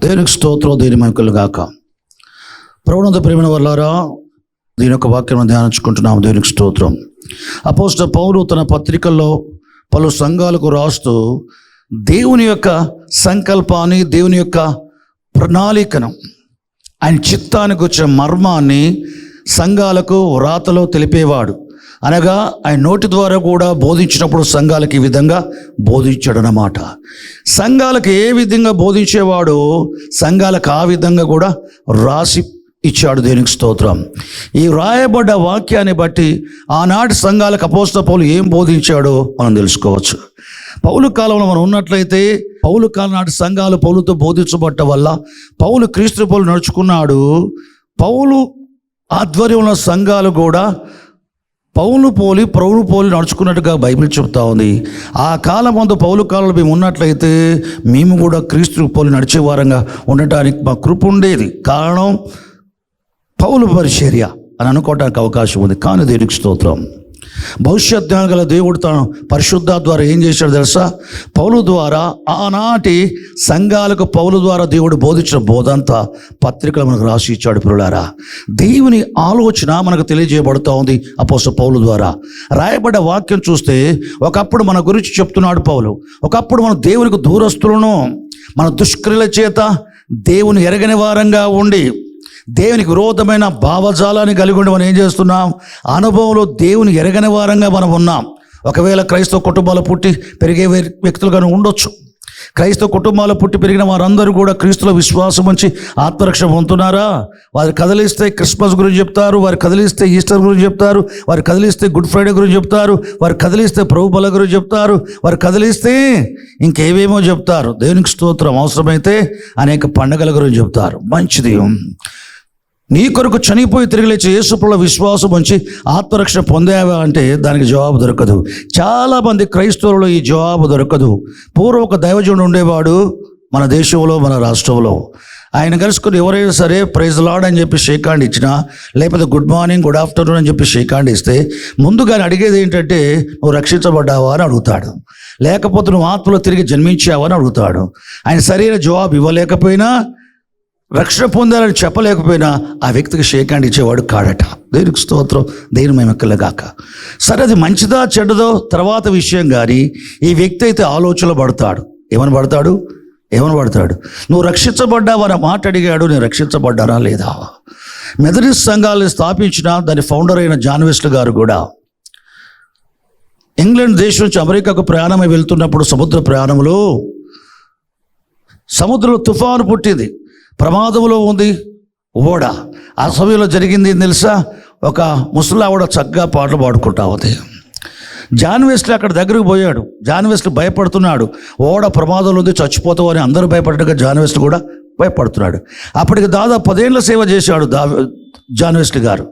దేవునికి స్తోత్రం, దీని మహిమలు గాక. ప్రభువునందు ప్రియమైన వారలారా, దీని యొక్క వాక్యం ధ్యానించుకుంటున్నాము. దేవునికి స్తోత్రం. అపోస్తలుడైన పౌలు తన పత్రికల్లో పలు సంఘాలకు రాస్తూ దేవుని యొక్క సంకల్పాన్ని, దేవుని యొక్క ప్రణాళికను, ఆయన చిత్తానికి వచ్చిన మర్మాన్ని సంఘాలకు వ్రాతలో తెలిపేవాడు. అనగా ఆయన నోటి ద్వారా కూడా బోధించినప్పుడు సంఘాలకు ఈ విధంగా బోధించాడు అన్నమాట. సంఘాలకు ఏ విధంగా బోధించేవాడో సంఘాలకు ఆ విధంగా కూడా రాసి ఇచ్చాడు. దేవునికి స్తోత్రం. ఈ రాయబడ్డ వాక్యాన్ని బట్టి ఆనాటి సంఘాలకు అపోస్తలుడైన పౌలు ఏం బోధించాడో మనం తెలుసుకోవచ్చు. పౌలు కాలంలో మనం ఉన్నట్లయితే పౌలు కాలం నాటి సంఘాలు పౌలుతో బోధించబడ్డ వల్ల పౌలు క్రీస్తు పౌలు నడుచుకున్నాడు. పౌలు ఆధ్వర్యంలో సంఘాలు కూడా పౌలు పోలి నడుచుకున్నట్టుగా బైబిల్ చెప్తా ఉంది. ఆ కాలం ముందు పౌలు కాలంలో మేము ఉన్నట్లయితే మేము కూడా క్రీస్తు పోలి నడిచే వారంగా ఉండటానికి మా కృప ఉండేది. కారణం పౌలు పరిచర్య అని అనుకోవడానికి అవకాశం ఉంది. కానీ దేవునికి స్తోత్రం, భవిష్యత్ జ్ఞానం గల దేవుడు తన పరిశుద్ధ ద్వారా ఏం చేశాడు తెలుసా? పౌలు ద్వారా ఆనాటి సంఘాలకు పౌలు ద్వారా దేవుడు బోధించిన బోధంతా పత్రికలు మనకు రాసి ఇచ్చాడు. పిల్లారా, దేవుని ఆలోచన మనకు తెలియజేయబడుతూ ఉంది అపోస్తలుడైన పౌలు ద్వారా. రాయబడ్డ వాక్యం చూస్తే ఒకప్పుడు మన గురించి చెప్తున్నాడు పౌలు. ఒకప్పుడు మనం దేవునికి దూరస్తులను, మన దుష్క్రియల చేత దేవుని ఎరగని వారంగా ఉండి దేవునికి విరోధమైన భావజాలాన్ని కలిగి ఉండి మనం ఏం చేస్తున్నాం? అనుభవంలో దేవుని ఎరగని వారంగా మనం ఉన్నాం. ఒకవేళ క్రైస్తవ కుటుంబాలు పుట్టి పెరిగే వ్యక్తులుగానే ఉండొచ్చు. క్రైస్తవ కుటుంబాలు పుట్టి పెరిగిన వారందరూ కూడా క్రీస్తులో విశ్వాసం ఉంచి ఆత్మరక్షణ పొందుతున్నారా? వారు కదిలిస్తే క్రిస్మస్ గురించి చెప్తారు, వారు కదిలిస్తే ఈస్టర్ గురించి చెప్తారు, వారు కదిలిస్తే గుడ్ ఫ్రైడే గురించి చెప్తారు, వారు కదిలిస్తే ప్రభు బల గురించి చెప్తారు, వారు కదిలిస్తే ఇంకేవేమో చెప్తారు. దేవునికి స్తోత్రం. అవసరమైతే అనేక పండగల గురించి చెప్తారు. మంచిది. నీ కొరకు చనిపోయి తిరిగి లేచి యేసుప్రభువులో విశ్వాసం ఉంచి ఆత్మరక్షణ పొందావా అంటే దానికి జవాబు దొరకదు. చాలామంది క్రైస్తవులలో ఈ జవాబు దొరకదు. పూర్వం ఒక దైవజనుడు ఉండేవాడు మన దేశంలో, మన రాష్ట్రంలో. ఆయన కలుసుకుని ఎవరైనా సరే ప్రైజ్ లార్డ్ అని చెప్పి షేక్ హ్యాండ్ ఇచ్చినా, లేకపోతే గుడ్ మార్నింగ్, గుడ్ ఆఫ్టర్నూన్ అని చెప్పి షేక్ హ్యాండ్ ఇస్తే ముందుగా అడిగేది ఏంటంటే నువ్వు రక్షించబడ్డావా అని అడుగుతాడు. లేకపోతే నువ్వు ఆత్మలో తిరిగి జన్మించావా అని అడుగుతాడు. ఆయన సరైన జవాబు ఇవ్వలేకపోయినా, రక్షణ పొందాలని చెప్పలేకపోయినా ఆ వ్యక్తికి షేక్ హ్యాండ్ ఇచ్చేవాడు కాడట. దేవునికి స్తోత్రం, దేవుని మహిమకలుగాక. సరే, అది మంచిదా చెడ్డదో తర్వాత విషయం. కానీ ఈ వ్యక్తి అయితే ఆలోచనలో పడతాడు. ఏమని పడతాడు? నువ్వు రక్షించబడ్డావా అన్న మాట అడిగాడు. నేను రక్షించబడ్డానా లేదా? మెథడిస్ట్ సంఘాలను స్థాపించిన దాని ఫౌండర్ అయిన జాన్ వెస్లీ గారు కూడా ఇంగ్లాండ్ దేశం నుంచి అమెరికాకు ప్రయాణమై వెళ్తున్నప్పుడు సముద్ర ప్రయాణంలో సముద్రంలో తుఫాను పుట్టింది. ప్రమాదంలో ఉంది ఓడ. ఆ సమయంలో జరిగింది తెలుసా? ఒక ముసలావిడ చక్కగా పాటలు పాడుకుంటా ఉంది. జాన్ వెస్లీ అక్కడ దగ్గరకు పోయాడు. జాన్ వెస్లీ భయపడుతున్నాడు. ఓడ ప్రమాదంలో ఉంది, చచ్చిపోతావు అని అందరూ భయపడ్డగా జాన్ వెస్లీ కూడా భయపడుతున్నాడు. అప్పటికి దాదాపు 10 ఏళ్ళ సేవ చేశాడు జాన్ వెస్లీ గారు.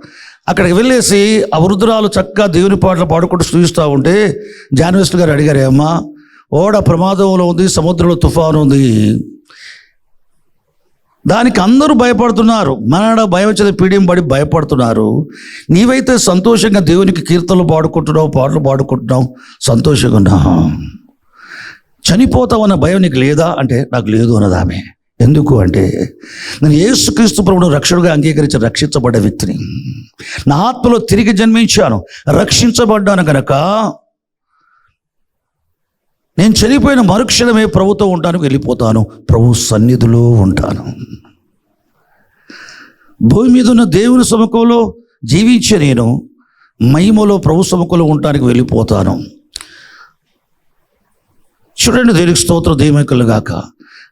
అక్కడికి వెళ్ళేసి ఆ వృద్ధురాలు చక్కగా దేవుని పాటలు పాడుకుంటూ స్తుతిస్తూ ఉంటే జాన్ వెస్లీ గారు అడిగారు, అమ్మా ఓడ ప్రమాదంలో ఉంది, సముద్రంలో తుఫాను ఉంది, దానికి అందరూ భయపడుతున్నారు, మన భయం వచ్చేది పీడింపడి భయపడుతున్నారు, నీవైతే సంతోషంగా దేవునికి కీర్తనలు పాడుకుంటున్నావు, పాటలు పాడుకుంటున్నావు, సంతోషంగా ఉన్నా, చనిపోతావన్న భయం నీకు లేదా అంటే నాకు లేదు అన్నది ఆమె. ఎందుకు అంటే నేను యేసుక్రీస్తు ప్రభువును రక్షకుడిగా అంగీకరించి రక్షించబడ్డ వ్యక్తిని, నా ఆత్మలో తిరిగి జన్మించాను, రక్షించబడ్డాను కనుక నేను చనిపోయిన మరుక్షణమే ప్రభుతో ఉంటాను, వెళ్ళిపోతాను, ప్రభు సన్నిధిలో ఉంటాను. భూమి మీద ఉన్న దేవుని సముఖంలో జీవించే నేను మహిమలో ప్రభు సముఖంలో ఉండటానికి వెళ్ళిపోతాను. చూడండి, దేవునికి స్తోత్రం, దీవెనకలుగాక.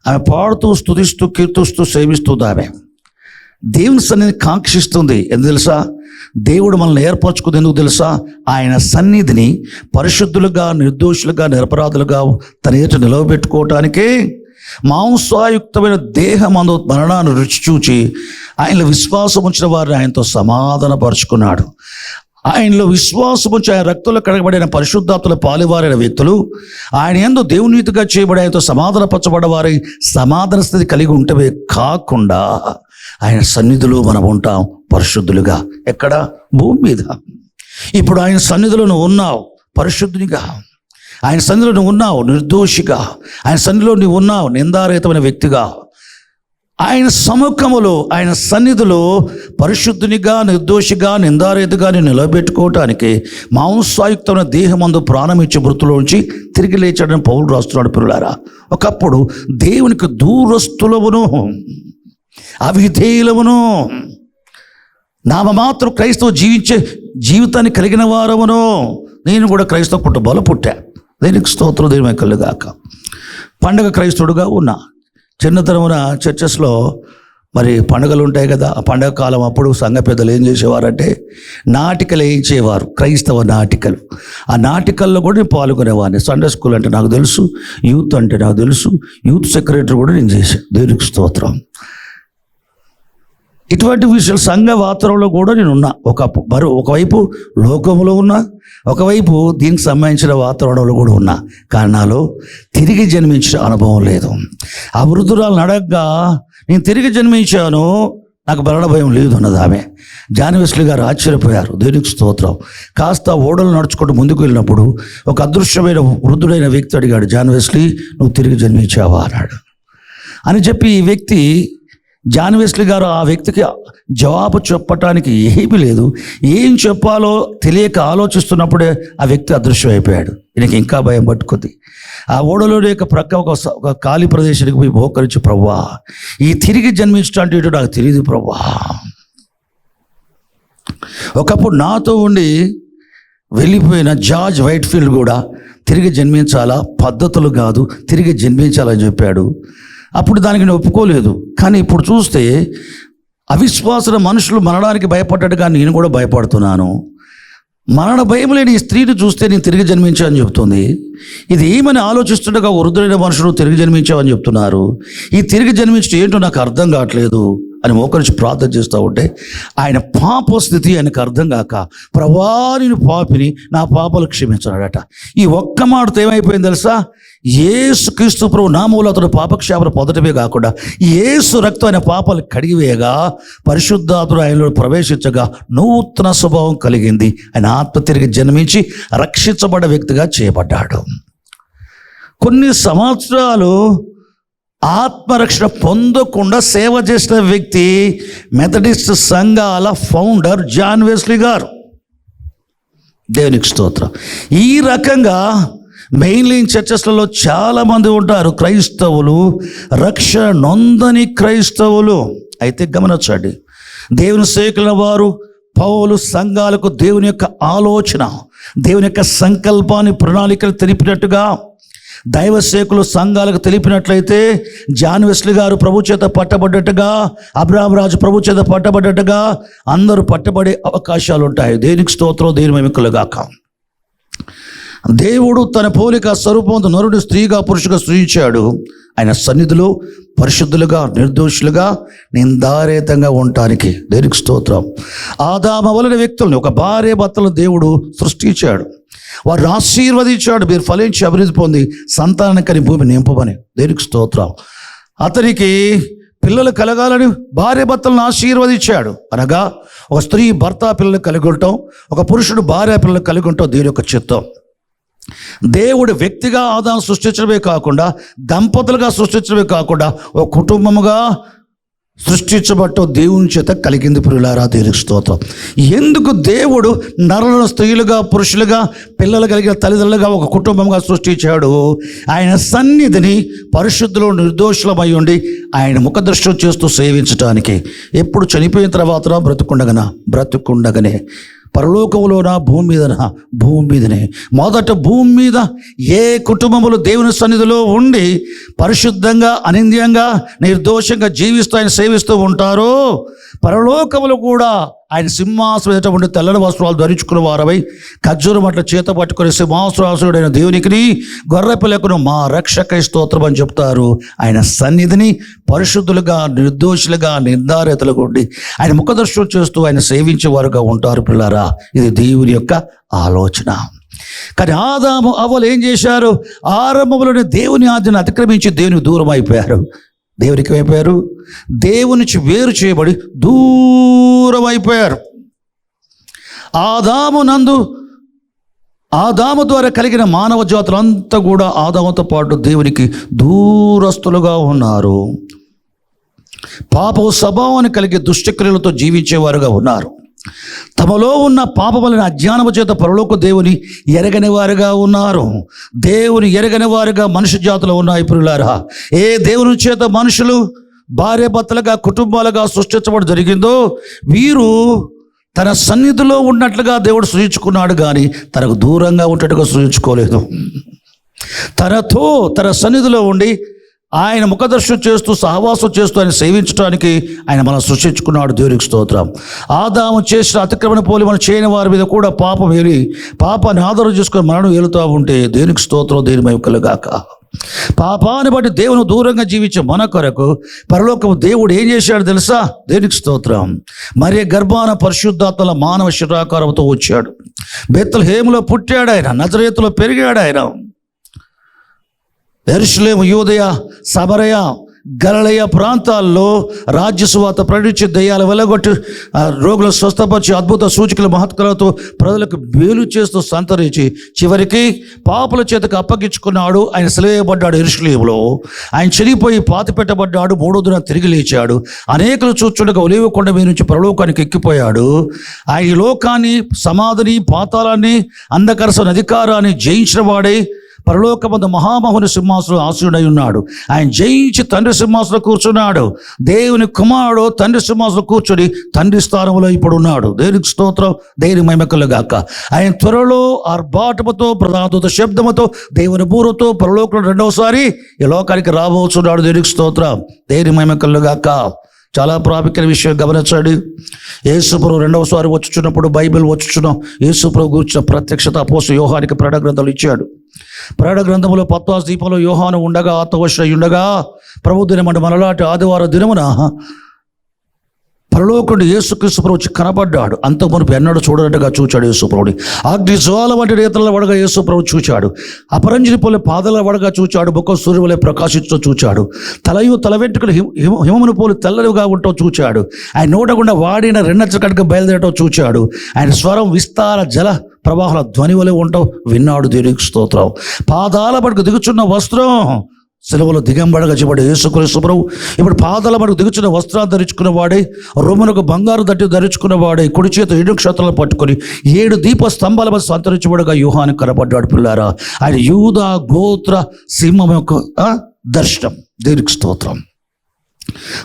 ఆమె పాడుతూ స్తుతిస్తూ కీర్తిస్తూ సేవిస్తుంది. ఆమె దేవుని సన్నిధిని కాంక్షిస్తుంది. ఎందుకు తెలుసా? దేవుడు మనల్ని ఏర్పరచుకుంది ఎందుకు తెలుసా? ఆయన సన్నిధిని పరిశుద్ధులుగా, నిర్దోషులుగా, నిరపరాధులుగా తన ఎదుట నిలవబెట్టుకోవటానికే మాంసాయుక్తమైన దేహమందు మరణాన్ని రుచి చూచి ఆయనలో విశ్వాసం ఉంచిన వారిని ఆయనతో సమాధానపరుచుకున్నాడు. ఆయనలో విశ్వాసం ఉంచి ఆయన రక్తంలో కడగబడిన పరిశుద్ధాత్మల పాలివారైన వ్యక్తులు ఆయన యందు దేవునీతిగా చేయబడి ఆయనతో సమాధానపరచబడ్డ వారి సమాధాన స్థితి కలిగి ఉంటవే కాకుండా ఆయన సన్నిధిలో మనం ఉంటాం పరిశుద్ధులుగా. ఎక్కడ? భూమి మీద. ఇప్పుడు ఆయన సన్నిధిలో నువ్వు ఉన్నావు పరిశుద్ధునిగా, ఆయన సన్నిధిలో నువ్వు ఉన్నావు నిర్దోషిగా, ఆయన సన్నిధిలో నువ్వు ఉన్నావు నిందారహితమైన వ్యక్తిగా. ఆయన సముఖములో, ఆయన సన్నిధిలో పరిశుద్ధునిగా, నిర్దోషిగా, నిందారహితగా నిలబెట్టుకోవటానికి మాంసాయుక్తమైన దేహమందు ప్రాణమిచ్చే మృతులోంచి తిరిగి లేచాడని పౌలు రాస్తున్నాడు. పిల్లారా, ఒకప్పుడు దేవునికి దూరస్తులమును, అవిధేయులమును, నామమాత్రం క్రైస్తవ జీవించే జీవితాన్ని కలిగిన వారమును. నేను కూడా క్రైస్తవ కుటుంబాలు పుట్టా. దేనికి స్తోత్రం, దేవుని కలుగాక. పండగ క్రైస్తవుడుగా ఉన్నా. చిన్నతనమున చర్చెస్లో మరి పండుగలు ఉంటాయి కదా, ఆ పండగ కాలం అప్పుడు సంఘ పెద్దలు ఏం చేసేవారంటే నాటికలు వేయించేవారు, క్రైస్తవ నాటికలు. ఆ నాటికల్లో కూడా నేను పాల్గొనేవాడిని. సండే స్కూల్ అంటే నాకు తెలుసు, యూత్ అంటే నాకు తెలుసు, యూత్ సెక్రటరీ కూడా నేను చేశాను. దేవునికి స్తోత్రం. ఇటువంటి విషయాలు సంఘ వాతావరణంలో కూడా నేను ఉన్నా. ఒకవైపు లోకంలో ఉన్నా, ఒకవైపు దీనికి సంబంధించిన వాతావరణంలో కూడా ఉన్నా. కారణాలు తిరిగి జన్మించిన అనుభవం లేదు. ఆ వృద్ధురాలను అడగ్గా నేను తిరిగి జన్మించాను, నాకు మరణ భయం లేదు అన్నది ఆమె. జాన్ వెస్లీ గారు ఆశ్చర్యపోయారు. దేవునికి స్తోత్రం. కాస్త ఓడలు నడుచుకుంటూ ముందుకు వెళ్ళినప్పుడు ఒక అదృశ్యమైన వృద్ధుడైన వ్యక్తి అడిగాడు, జాన్ వెస్లీ నువ్వు తిరిగి జన్మించావా అన్నాడు. అని చెప్పి ఈ వ్యక్తి, జాన్ వెస్లీ గారు ఆ వ్యక్తికి జవాబు చెప్పటానికి ఏమీ లేదు. ఏం చెప్పాలో తెలియక ఆలోచిస్తున్నప్పుడే ఆ వ్యక్తి అదృశ్యం అయిపోయాడు. ఈయనకి ఇంకా భయం పట్టుకుంది. ఆ ఓడలోని యొక్క ప్రక్క ఒక ఖాళీ ప్రదేశానికి పోయి మోకరించి, ప్రభువా ఈ తిరిగి జన్మించడానికి ఇటు నాకు తెలియదు ప్రభువా. ఒకప్పుడు నాతో ఉండి వెళ్ళిపోయిన జార్జ్ వైట్ఫీల్డ్ కూడా తిరిగి జన్మించాలా, పద్ధతులు కాదు, తిరిగి జన్మించాలని చెప్పాడు. అప్పుడు దానికి నేను ఒప్పుకోలేదు. కానీ ఇప్పుడు చూస్తే అవిశ్వాసన మనుషులు మరణానికి భయపడ్డట్టుగా నేను కూడా భయపడుతున్నాను. మరణ భయం లేని ఈ స్త్రీని చూస్తే నేను తిరిగి జన్మించాలని చెప్తుంది. ఇది ఏమని ఆలోచిస్తుండగా వృద్ధులైన మనుషులు తిరిగి జన్మించావని చెప్తున్నారు. ఈ తిరిగి జన్మించడం ఏంటో నాకు అర్థం కావట్లేదు అని మోకరించి ప్రార్థన చేస్తూ ఉంటే ఆయన పాప స్థితి ఆయనకు అర్థం కాక, ప్రభువా నేను పాపిని, నా పాపాలు క్షమించాడట. ఈ ఒక్క మాటతో ఏమైపోయింది తెలుసా? యేసు క్రీస్తు ప్రభు నామములో అతడు పాపక్షేమను పొందటమే కాకుండా యేసు రక్తం ఆయన పాపాలు కడిగివేయగా పరిశుద్ధాత్ముడు ఆయనలో ప్రవేశించగా నూతన స్వభావం కలిగింది. ఆయన ఆత్మ తిరిగి జన్మించి రక్షించబడ్డ వ్యక్తిగా చేయబడ్డాడు. కొన్ని సంవత్సరాలు ఆత్మరక్షణ పొందకుండా సేవ చేసిన వ్యక్తి మెథడిస్ట్ సంఘాల ఫౌండర్ జాన్ వెస్లీ గారు. దేవునికి స్తోత్రం. ఈ రకంగా మెయిన్లైన్ చర్చెస్లలో చాలామంది ఉంటారు క్రైస్తవులు, రక్షణ నొందని క్రైస్తవులు. అయితే గమనించండి, దేవుని సేవకుల వారు పౌలు సంఘాలకు దేవుని యొక్క ఆలోచన, దేవుని యొక్క సంకల్పాన్ని, ప్రణాళికలు తెలిపినట్టుగా దైవ సేవకులు సంఘాలకు తెలిపినట్లయితే జాన్ వెస్లీ గారు ప్రభు చేత పట్టబడ్డట్టుగా, అబ్రహాం రాజు ప్రభు చేత పట్టబడ్డట్టుగా అందరూ పట్టబడే అవకాశాలు ఉంటాయి. దేనికి స్తోత్రం, దేని మహిమకులుగాక. దేవుడు తన పోలిక స్వరూపంతో నరుడు స్త్రీగా పురుషుగా సృజించాడు. ఆయన సన్నిధిలో పరిశుద్ధులుగా, నిర్దోషులుగా, నిందారహితంగా ఉండటానికి. దేనికి స్తోత్రం. ఆదాము వలన వ్యక్తులను, ఒక భార్య భర్తలను దేవుడు సృష్టించాడు. వారిని ఆశీర్వదించాడు. మీరు ఫలించి అభివృద్ధి పొంది సంతానం కని భూమి నింపమని. దేనికి స్తోత్రం. అతనికి పిల్లలు కలగాలని భార్య భర్తలను ఆశీర్వదించాడు. అనగా ఒక స్త్రీ భర్త పిల్లలు కలిగి ఉంటాం, ఒక పురుషుడు భార్య పిల్లలు కలిగి ఉంటాం. దీని యొక్క చిత్తం. దేవుడు వ్యక్తిగా ఆదాము సృష్టించడమే కాకుండా, దంపతులుగా సృష్టించడమే కాకుండా, ఒక కుటుంబముగా సృష్టించబట్టు దేవుని చేత కలిగింది. ప్రియులారా, దేవునికి స్తోత్రం. ఎందుకు దేవుడు నరులను స్త్రీలుగా, పురుషులుగా, పిల్లలు కలిగిన తల్లిదండ్రులుగా ఒక కుటుంబంగా సృష్టించాడు? ఆయన సన్నిధిని పరిశుద్ధులు, నిర్దోషులమై ఉండి ఆయన ముఖదృష్టం చేస్తూ సేవించడానికి. ఎప్పుడు చనిపోయిన తర్వాత బ్రతుకుండగానే పరలోకములోనా, భూమి మీదనా? భూమి మీదనే. మొదట భూమి మీద ఏ కుటుంబములు దేవుని సన్నిధిలో ఉండి పరిశుద్ధంగా, అనింద్యంగా, నిర్దోషంగా జీవిస్తూ ఆయన సేవిస్తూ ఉంటారో, పరలోకములు కూడా ఆయన సింహాసనం ఎదుట ఉండి తెల్లని వస్త్రాలు ధరించుకున్న వారమై ఖర్జూరం అట్ల చేత పట్టుకుని సింహాసనాసుడైన దేవునికి, గొర్రె పిల్లకును మా రక్షక స్తోత్రం అని చెప్తారు. ఆయన సన్నిధిని పరిశుద్ధులుగా, నిర్దోషులుగా, నిర్ధారితలుగా ఉండి ఆయన ముఖదర్శనం చేస్తూ ఆయన సేవించే వారుగా ఉంటారు. పిల్లారా, ఇది దేవుని యొక్క ఆలోచన. కానీ ఆదాము అవ్వలు ఏం చేశారు? ఆరంభంలోనే దేవుని ఆజ్ఞను అతిక్రమించి దేవునికి దూరం అయిపోయారు. దేవునికి అయిపోయారు, దేవుని నుంచి వేరు చేయబడి దూరం అయిపోయారు. ఆదాము ద్వారా కలిగిన మానవ జాతులంతా కూడా ఆదాముతో పాటు దేవునికి దూరస్తులుగా ఉన్నారు. పాప స్వభావాన్ని కలిగి దుష్టక్రియలతో జీవించేవారుగా ఉన్నారు. తమలో ఉన్న పాప వలన అజ్ఞానము చేత పరలోక దేవుని ఎరగని వారుగా ఉన్నారు. దేవుని ఎరగని వారుగా మనుష్య జాతులు ఉన్నాయి. ప్రియులారా, ఏ దేవుని చేత మనుషులు భార్య భర్తలుగా కుటుంబాలుగా సృష్టించబడి జరిగిందో వీరు తన సన్నిధిలో ఉన్నట్లుగా దేవుడు సృజించుకున్నాడు, కానీ తనకు దూరంగా ఉన్నట్టుగా సృజించుకోలేదు. తన సన్నిధిలో ఉండి ఆయన ముఖదర్శనం చేస్తూ సహవాసం చేస్తూ ఆయన సేవించడానికి ఆయన మనం సృష్టించుకున్నాడు. దేవునికి స్తోత్రం. ఆదాము చేసిన అతిక్రమణ పోలి మనం చేయని వారి మీద కూడా పాపం ఏలి పాపాన్ని ఆధారం చేసుకొని మరణం ఏలుతూ ఉంటే దేవునికి స్తోత్రం, దేని మహిమ కలుగాక. పాపాన్ని బట్టి దేవుని దూరంగా జీవించే మన కొరకు పరలోకము దేవుడు ఏం చేశాడు తెలుసా? దేవునికి స్తోత్రం. మరి గర్భాన పరిశుద్ధాత్మల మానవ శరీరాకారంతో వచ్చాడు. బెత్లెహేములో పుట్టాడు ఆయన, నజరేతులో పెరిగాడు ఆయన. యెరూషలేము, యూదయ, సమరయ, గలిలయ ప్రాంతాల్లో రాజ్య సువార్త ప్రకటించి దయ్యాలు వెలగొట్టి రోగులు స్వస్థపరిచి అద్భుత సూచికల మహత్కాలతో ప్రజలకు మేలు చేస్తూ సంతరించి చివరికి పాపుల చేతకు అప్పగించుకున్నాడు. ఆయన సిలువేయబడ్డాడు యెరూషలేములో. ఆయన చనిపోయి పాతిపెట్టబడ్డాడు. మూడో దిన తిరిగి లేచాడు. అనేకులు చూచుండగా ఒలీవ కొండ మీద నుంచి పరలోకానికి ఎక్కిపోయాడు. ఆయన ఈ లోకాన్ని, సమాధిని, పాతాళాన్ని, అంధకరసన అధికారాన్ని జయించిన వాడై పరలోకమందు మహామహుని సింహాసనం ఆసీనుడై ఉన్నాడు. ఆయన జయించి తండ్రి సింహాసనం కూర్చున్నాడు. దేవుని కుమారుడు తండ్రి సింహాసనం కూర్చొని తండ్రి స్థానంలో ఇప్పుడు ఉన్నాడు. దేవునికి స్తోత్రం, దేవుని మహిమ కలుగాక. ఆయన త్వరలో ఆర్భాటముతో ప్రధానతో శబ్దముతో దేవుని బూరతో పరలోకంలో రెండవసారి ఈ లోకానికి రాబోతున్నాడు. దేవునికి స్తోత్రం, దేవుని మహిమ కలుగాక. చాలా ప్రాముఖ్యమైన విషయం గమనించండి. యేసుప్రభు రెండవసారి వచ్చుచున్నప్పుడు బైబిల్ వచ్చుచున్నాం యేసుప్రభు గురించిన ప్రత్యక్షత అపోస్తలుడైన యోహానుకి ప్రకటన గ్రంథాలు ఇచ్చాడు. ప్రకటన గ్రంథంలో పత్వాస దీపంలో యోహాను ఉండగా ఆత్మవశుడై ఉండగా ప్రభు దినమంటే మనలాంటి ఆదివారం దినమున పరలోకుడు యేసుక్రీస్తు ప్రభు వచ్చి కనబడ్డాడు. అంతకు మునుపు ఎన్నడూ చూడనట్టుగా చూచాడు యేసుప్రభుని. అగ్ని జ్వాల వంటి నేతల వడగా యేసుప్రభు చూచాడు. అపరంజిని పోలే పాదల వడగా చూచాడు. ముఖం సూర్యుని వలె ప్రకాశిస్తూ చూచాడు. తల వెంట్రుకలు హిమమును పోలి తెల్లవిగా ఉండటం చూచాడు. ఆయన నోట గుండా వాడిన రెండచ్చ కనుక బయలుదేరటం చూచాడు. ఆయన స్వరం విస్తార జల ప్రవాహాల ధ్వని వలె ఉండటం విన్నాడు. దేవునికి స్తోత్రం. పాదాల పట్టుకు దిగుచున్న వస్త్రం సెలవులో దిగంబడగా చెప్పాడు యేసుక్రీస్తు ప్రభు. ఇప్పుడు పాదాల మనకు దిగుచున్న వస్త్రాలు ధరించుకున్న వాడే, రొమ్మునకు బంగారు దట్టి ధరించుకున్న వాడే, కుడి చేత 7 క్షేత్రాలను పట్టుకొని 7 దీప స్తంభాల మీద సంతరించబడగా యూహాను కనబడ్డాడు. పిల్లారా, ఆయన యూదా గోత్ర సింహం యొక్క దర్శనం. దేవునికి స్తోత్రం.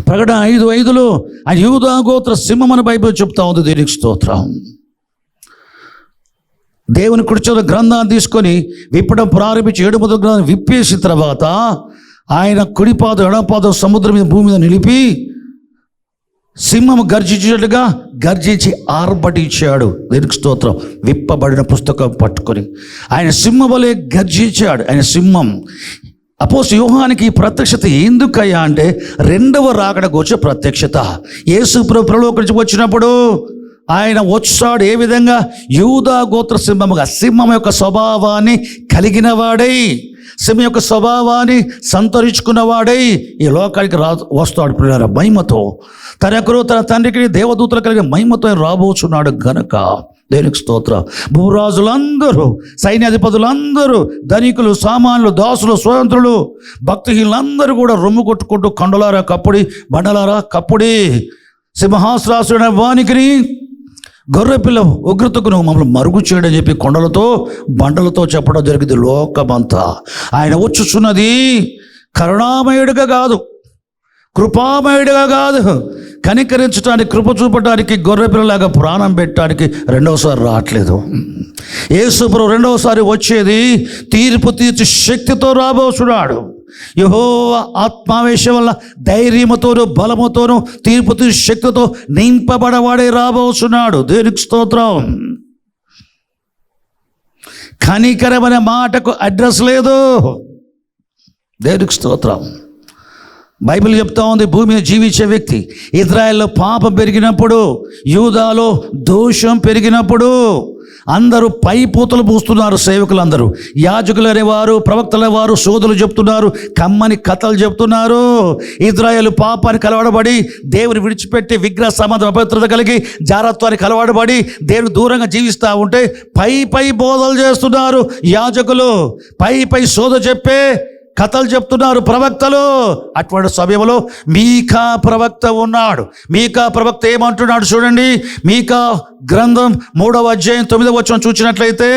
ప్రకటన 5:5 ఆయన యూదా గోత్ర సింహం అని బైబిల్ చెప్తా ఉంది. దేవునికి స్తోత్రం. దేవుని కుడిచేత గ్రంథాన్ని తీసుకొని విప్పడం ప్రారంభించి 7 మొదటి గ్రంథాన్ని విప్పేసిన తర్వాత ఆయన కుడిపాదం ఎడపాదం సముద్రం మీద భూమి మీద నిలిపి సింహము గర్జించినట్లుగా గర్జించి ఆర్భటించాడు. దేవునికి స్తోత్రం. విప్పబడిన పుస్తకం పట్టుకొని ఆయన సింహం వలె గర్జించాడు. ఆయన సింహం. అపోస్తలుడైన యోహానుకి ఈ ప్రత్యక్షత ఎందుకయ్యా అంటే రెండవ రాకడకు వచ్చే ప్రత్యక్షత. యేసు పరలోకం నుంచి వచ్చినప్పుడు ఆయన వచ్చాడు ఏ విధంగా? యూదా గోత్ర సింహముగా, సింహం యొక్క స్వభావాన్ని కలిగిన వాడై, సింహం యొక్క స్వభావాన్ని సంతరించుకున్నవాడై ఈ లోకానికి వస్తాడు. పిల్లల మహిమతో తన తండ్రికి దేవదూతలు కలిగిన మహిమతో రాబోచున్నాడు గనక. దేవునికి స్తోత్రం. భూరాజులందరూ, సైన్యాధిపతులందరూ, ధనికులు, సామాన్యులు, దాసులు, స్వతంత్రులు, భక్తిహీనులందరూ కూడా రొమ్ము కొట్టుకుంటూ కొండలారా కప్పుడి, బండలారా కప్పుడి, సింహాసనాసుడైన వానికి గొర్రెపిల్ల ఉగ్రతకు మమ్మల్ని మరుగు చేయడని చెప్పి కొండలతో బండలతో చెప్పడం జరిగింది. లోకమంతా ఆయన వచ్చుచున్నది కరుణామయుడిగా కాదు, కృపామయుడిగా కాదు, కనికరించడానికి, కృప చూపడానికి, గొర్రెపిల్లలాగా ప్రాణం పెట్టడానికి రెండవసారి రావట్లేదు. యేసు ప్రభువు రెండవసారి వచ్చేది తీర్పు తీర్చి శక్తితో రాబోచున్నాడు. యెహోవా ఆత్మావేశం వల్ల ధైర్యముతోనూ బలముతోనూ తీర్పు తీర్చి శక్తితో నింపబడవాడే రాబోచున్నాడు. దేవునికి స్తోత్రం. కనికరమనే మాటకు అడ్రస్ లేదు. దేవునికి స్తోత్రం. బైబిల్ చెప్తా ఉంది, భూమి మీద జీవించే వ్యక్తి, ఇజ్రాయెల్లో పాపం పెరిగినప్పుడు, యూదాలో దోషం పెరిగినప్పుడు అందరూ పై పూతలు పూస్తున్నారు. సేవకులందరూ, యాజకులు అనేవారు, ప్రవక్తల వారు సోదరులు చెప్తున్నారు, కమ్మని కథలు చెప్తున్నారు. ఇజ్రాయేలు పాపానికి అలవాడబడి దేవుని విడిచిపెట్టి విగ్రహ సమాధి అపవిత్రత కలిగి జారత్వానికి అలవాడబడి దేవుని దూరంగా జీవిస్తూ ఉంటే పై బోధలు చేస్తున్నారు యాజకులు. పై సోద చెప్పే కథలు చెప్తున్నారు ప్రవక్తలు. అటువంటి సమయంలో మీకా ప్రవక్త ఉన్నాడు. మీకా ప్రవక్త ఏమంటున్నాడు చూడండి. మీకా గ్రంథం 3వ అధ్యాయం 9వ వచనం చూసినట్లయితే,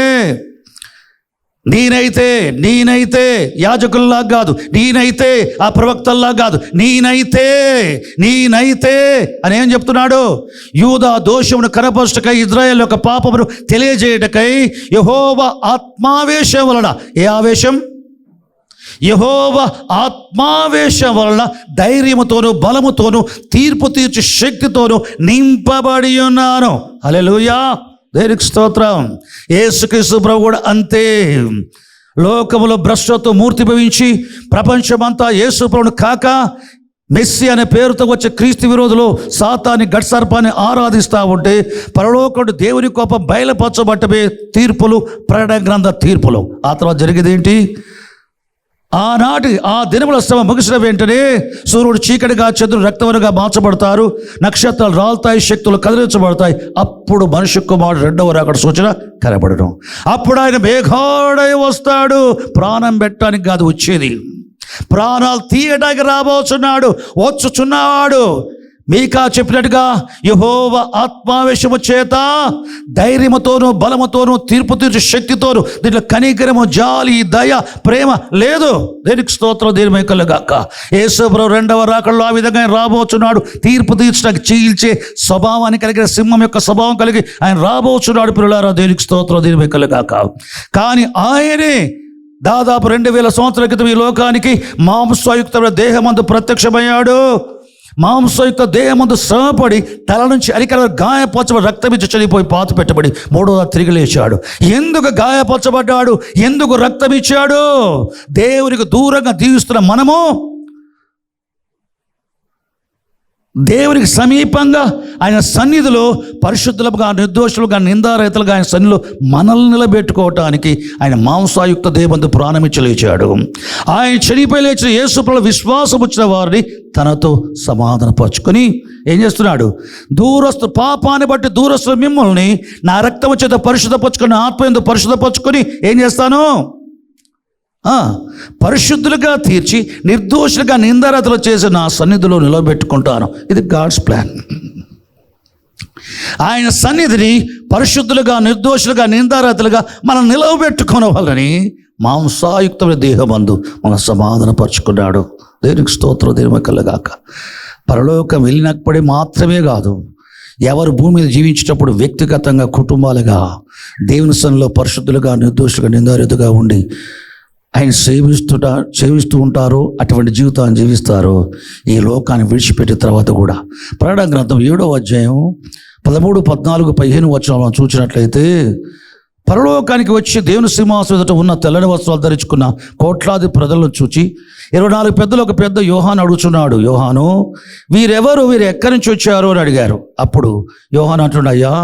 నేనైతే యాజకుల్లా కాదు, నేనైతే ఆ ప్రవక్తల్లా కాదు, నేనైతే అని ఏం చెప్తున్నాడు? యూదా దోషమును కనపరచుటకై, ఇజ్రాయేల్ యొక్క పాపమును తెలియజేయటకై యెహోవా ఆత్మావేశం వలన, ఏ ఆవేశం? యెహోవా ఆత్మావేశం వలన ధైర్యముతోను బలముతోను తీర్పు తీర్చు శక్తితోను నింపబడి ఉన్నాను. హల్లెలూయా, దేవునికి స్తోత్రం. యేసుక్రీస్తు ప్రభు కూడా అంతే. లోకములో భ్రష్టతో మూర్తి భవించి ప్రపంచమంతా యేసు ప్రభువును కాక మెస్సి అనే పేరుతో వచ్చే క్రీస్తు విరోధులు సాతాన్ని గడ్సర్పాన్ని ఆరాధిస్తూ ఉంటే పరలోకుడు దేవుని కోపం బయలుపరచబట్టమే తీర్పులు, ప్రకటన గ్రంథ తీర్పులు. ఆ తర్వాత జరిగేది ఏంటి? ఆనాటి ఆ దినముల శ్రమ ముగిసిన వెంటనే సూర్యుడు చీకటిగా, చంద్రుడు రక్తవనుగా మార్చబడతారు, నక్షత్రాలు రాలుతాయి, శక్తులు కదిలించబడతాయి. అప్పుడు మనుష్య కుమారుడు రెండవ రాకడ సూచన కనబడడం. అప్పుడు ఆయన మేఘాడై వస్తాడు. ప్రాణం పెట్టడానికి కాదు వచ్చేది, ప్రాణాలు తీయడానికి రాబోతున్నాడు, వచ్చుచున్నాడు. మీకా చెప్పినట్టుగా యెహోవా ఆత్మావేశము చేత ధైర్యముతోనూ బలముతోనూ తీర్పు తీర్చు శక్తితోనూ, దీంట్లో కనికరము, జాలి, దయ, ప్రేమ లేదు. దేనికి స్తోత్రం, దేని కలుగాక. యేసు ప్రభువు రెండవ రాకడలో ఆ విధంగా ఆయన రాబోచున్నాడు. తీర్పు తీర్చడానికి చీల్చే స్వభావాన్ని కలిగిన సింహం యొక్క స్వభావం కలిగి ఆయన రాబోచున్నాడు. పిల్లలారా, దేనికి స్తోత్రం, దేని కలుగాక. కానీ ఆయనే దాదాపు 2000 సంవత్సరాల క్రితం ఈ లోకానికి మాంసయుక్తమైన దేహమందు ప్రత్యక్షమయ్యాడు. మాంసయుక్త దేహమందు శ్రమపడి తల నుంచి అరికల గాయపరచబడి రక్తమిచ్చి చనిపోయి పాత పెట్టబడి 3వ తిరిగి లేచాడు. ఎందుకు గాయపరచబడ్డాడు? ఎందుకు రక్తమిచ్చాడు? దేవునికి దూరంగా జీవిస్తున్న మనము దేవునికి సమీపంగా ఆయన సన్నిధిలో పరిశుద్ధులుగా, నిర్దోషులుగా, నిందారహితులుగా ఆయన సన్నిధిలో మనల్ని నిలబెట్టుకోవటానికి ఆయన మాంసాయుక్త దేహమందు ప్రాణమిచ్చి లేచాడు. ఆయన చనిపోయి లేచిన యేసు ప్రభువులో విశ్వాసం వచ్చిన వారిని తనతో సమాధానపరుచుకొని ఏం చేస్తున్నాడు? దూరస్తు పాపాన్ని బట్టి దూరస్తు మిమ్మల్ని నా రక్తము చేత పరిశుద్ధపరచుకొని, ఆత్మయందు పరిశుద్ధపరచుకొని ఏం చేస్తాను? పరిశుద్ధులుగా తీర్చి నిర్దోషులుగా, నిందారహితులు చేసి నా సన్నిధిలో నిలబెట్టుకుంటాను. ఇది గాడ్స్ ప్లాన్. ఆయన సన్నిధిని పరిశుద్ధులుగా, నిర్దోషులుగా, నిందారహితులుగా మనం నిలవబెట్టుకోవాలని మాంసాయుక్తమైన దేహమందు మనం సమాధానపరుచుకున్నాడు. దేవునికి స్తోత్రం, దేవుని కలుగాక. పరలోకం వెళ్ళినప్పుడే మాత్రమే కాదు, ఎవరు భూమి మీద జీవించేటప్పుడు వ్యక్తిగతంగా, కుటుంబాలుగా దేవుని సన్నిధిలో పరిశుద్ధులుగా, నిర్దోషులుగా, నిందారహితులుగా ఉండి ఆయన సేవిస్తూ ఉంటారు. అటువంటి జీవితాన్ని జీవిస్తారు. ఈ లోకాన్ని విడిచిపెట్టిన తర్వాత కూడా ప్రకటన గ్రంథం 7వ అధ్యాయం 13, 14, 15 వచనాలను చూసినట్లయితే, పరలోకానికి వచ్చి దేవుని సింహాసనం ఎదుట ఉన్న తెల్లని వస్త్రాలు ధరించుకున్న కోట్లాది ప్రజలను చూచి 24 పెద్దలు ఒక పెద్ద యోహాను అడుగుచున్నాడు. యోహాను, వీరెవరు? వీరు ఎక్కడి నుంచి వచ్చారు అని అడిగారు. అప్పుడు యోహాను అంటున్నాడు, అయ్యా,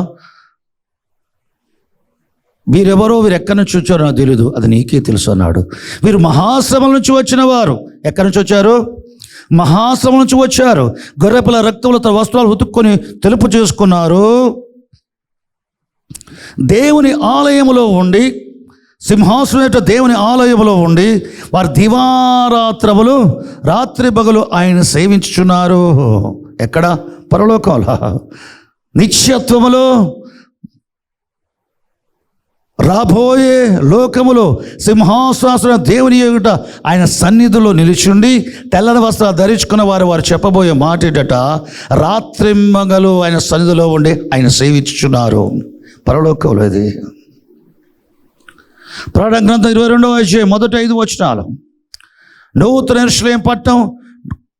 వీరెవరో, వీరు ఎక్కడి నుంచి వచ్చారో నాకు తెలియదు, అది నీకే తెలుసు అన్నాడు. వీరు మహాశ్రమల నుంచి వచ్చిన వారు. ఎక్కడి నుంచి వచ్చారు? మహాశ్రమల నుంచి వచ్చారు. గొర్రెపిల్ల రక్తంలో తన వస్త్రాలు ఉతుక్కొని తెలుపు చేసుకున్నారు. దేవుని ఆలయములో ఉండి, సింహాసనం యొక్క దేవుని ఆలయములో ఉండి వారు దివారాత్రములు రాత్రి పగలు ఆయన సేవించుచున్నారు. ఎక్కడ? పరలోకంలో, నిత్యత్వములో, రాబోయే లోకములో సింహాసన దేవుని ఎదుట ఆయన సన్నిధిలో నిలిచుండి తెల్లని వస్త్రాలు ధరించుకున్న వారు చెప్పబోయే మాట ఏంటట? రాత్రింబగలు ఆయన సన్నిధిలో ఉండి ఆయన సేవించుచున్నారు. పరలోకంలో ఇది. ప్రకటన గ్రంథం 22వ అధ్యాయం మొదటి 5 వచనాలు. నూతన యెరూషలేము పట్టణం,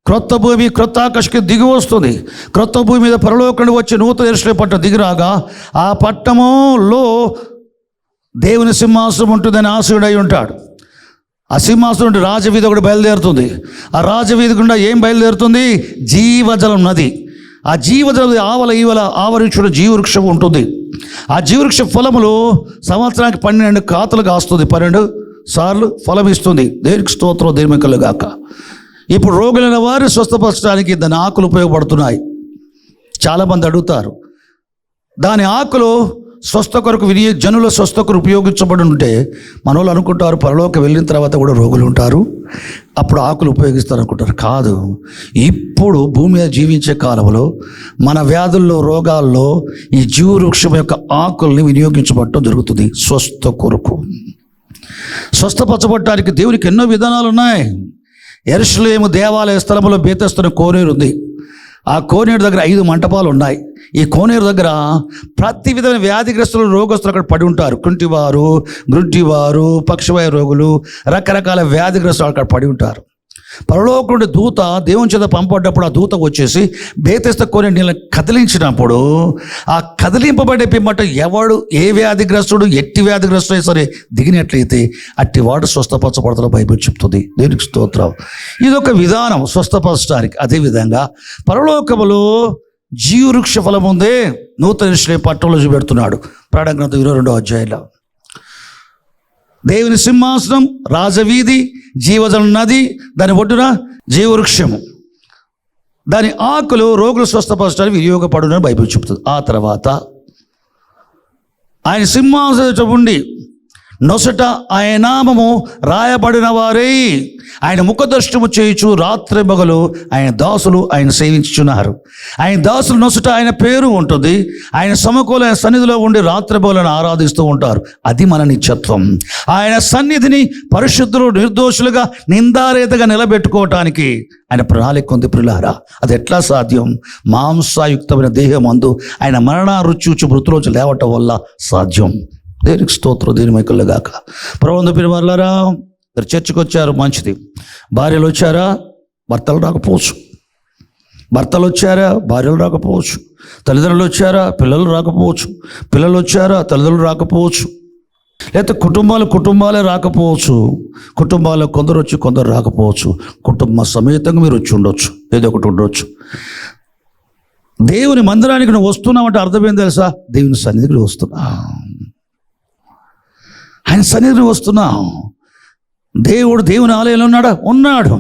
క్రొత్త భూమి, క్రొత్త ఆకాశకి దిగి వస్తుంది. క్రొత్త భూమి మీద పరలోకం వచ్చి నూతన యెరూషలేము పట్టణం దిగిరాగా ఆ పట్టణంలో దేవుని సింహాసనం ఉంటుందని ఆశయుడై ఉంటాడు. ఆ సింహాసనం నుండి రాజవీధి ఒకటి బయలుదేరుతుంది. ఆ రాజవీధి గుండా ఏం బయలుదేరుతుంది? జీవజలం నది. ఆ జీవజలం ఆవల ఈవల ఆవరించుడు జీవవృక్షం ఉంటుంది. ఆ జీవవృక్ష ఫలములు సంవత్సరానికి 12 కాతలు కాస్తుంది, 12 సార్లు ఫలం ఇస్తుంది. దేవునికి స్తోత్రం, దేవుని కలుగాక. ఇప్పుడు రోగులైన వారిని స్వస్థపరచడానికి దాని ఆకులు ఉపయోగపడుతున్నాయి. చాలామంది అడుగుతారు, దాని ఆకులు స్వస్థ కొరకు జనుల స్వస్థ కొరకు ఉపయోగించబడి ఉంటే మనోళ్ళు అనుకుంటారు పరలోకి వెళ్ళిన తర్వాత కూడా రోగులు ఉంటారు, అప్పుడు ఆకులు ఉపయోగిస్తారు అనుకుంటారు. కాదు, ఇప్పుడు భూమి మీద జీవించే కాలంలో మన వ్యాధుల్లో, రోగాల్లో ఈ జీవవృక్షం యొక్క ఆకుల్ని వినియోగించబడటం జరుగుతుంది స్వస్థ కొరకు. స్వస్థపరచబడటానికి దేవునికి ఎన్నో విధానాలు ఉన్నాయి. యెరూషలేము దేవాలయ స్థలంలో బేతెస్తు కోనేరు ఉంది. ఆ కోనేరు దగ్గర 5 మంటపాలు ఉన్నాయి. ఈ కోనేరు దగ్గర ప్రతి విధమైన వ్యాధిగ్రస్తులు, రోగస్తులు అక్కడ పడి ఉంటారు. కుంటివారు, గ్రుడ్డివారు, పక్షవాయు రోగులు, రకరకాల వ్యాధిగ్రస్తులు అక్కడ పడి ఉంటారు. పరలోకం నుండి దూత దేవుని చేత పంపబడ్డప్పుడు ఆ దూత వచ్చేసి బేతెస్త కోనేరు నీళ్ళని కదిలించినప్పుడు ఆ కదిలింపబడే పిమ్మట ఎవడు ఏ వ్యాధిగ్రస్తుడు, ఎట్టి వ్యాధిగ్రస్తుడు సరే దిగినట్లయితే అట్టి వాడు స్వస్థపరచబడతాడో బైబిల్ చెప్తుంది. దేవునికి స్తోత్రం. ఇదొక విధానం స్వస్థపరచడానికి. అదేవిధంగా పరలోకములో జీవవృక్ష ఫలం ఉందే నూతన యెరూషలేము పట్టణంలో చూపెడుతున్నాడు. ప్రకటన గ్రంథం 22వ అధ్యాయంలో దేవుని సింహాసనం, రాజవీధి, జీవజల నది, దాని ఒడ్డున జీవవృక్షము, దాని ఆకులు రోగులు స్వస్థపరచడానికి వినియోగపడునని బైబిల్ చెప్తుంది. ఆ తర్వాత ఆయన సింహాసనం ఉండి నొసట ఆయన నామము రాయబడిన వారై ఆయన ముఖదర్శనము చేయుచు రాత్రి మగలు ఆయన దాసులు ఆయన సేవించుచున్నారు. ఆయన దాసులు నొసట ఆయన పేరు ఉంటుంది. ఆయన సమకూల సన్నిధిలో ఉండి రాత్రి మగలను ఆరాధిస్తూ ఉంటారు. అది మన నిత్యత్వం. ఆయన సన్నిధిని పరిశుద్ధులు, నిర్దోషులుగా, నిందారేతగా నిలబెట్టుకోవటానికి ఆయన ప్రణాళిక ఉంది. ప్రియులారా, అది ఎట్లా సాధ్యం? మాంసాయుక్తమైన దేహం అందు ఆయన మరణ రుచి మృతులోంచి లేవటం వల్ల సాధ్యం. దేనికి స్తోత్రం, దేని మైకుల్గాక. ప్రభువును పిలువలారా, మీరు చర్చికి వచ్చారు, మంచిది. భార్యలు వచ్చారా, భర్తలు రాకపోవచ్చు. భర్తలు వచ్చారా, భార్యలు రాకపోవచ్చు. తల్లిదండ్రులు వచ్చారా, పిల్లలు రాకపోవచ్చు. పిల్లలు వచ్చారా, తల్లిదండ్రులు రాకపోవచ్చు. లేకపోతే కుటుంబాలే రాకపోవచ్చు. కుటుంబాల్లో కొందరు వచ్చి కొందరు రాకపోవచ్చు. కుటుంబ సమేతంగా మీరు వచ్చి ఉండొచ్చు, ఏదో ఒకటి ఉండొచ్చు. దేవుని మందిరానికి నువ్వు వస్తున్నావంటే అర్థం ఏం తెలుసా? దేవుని సన్నిధికి వస్తున్నా, ఆయన సన్నిధిని వస్తున్నాం. దేవుడు దేవుని ఆలయంలో ఉన్నాడు.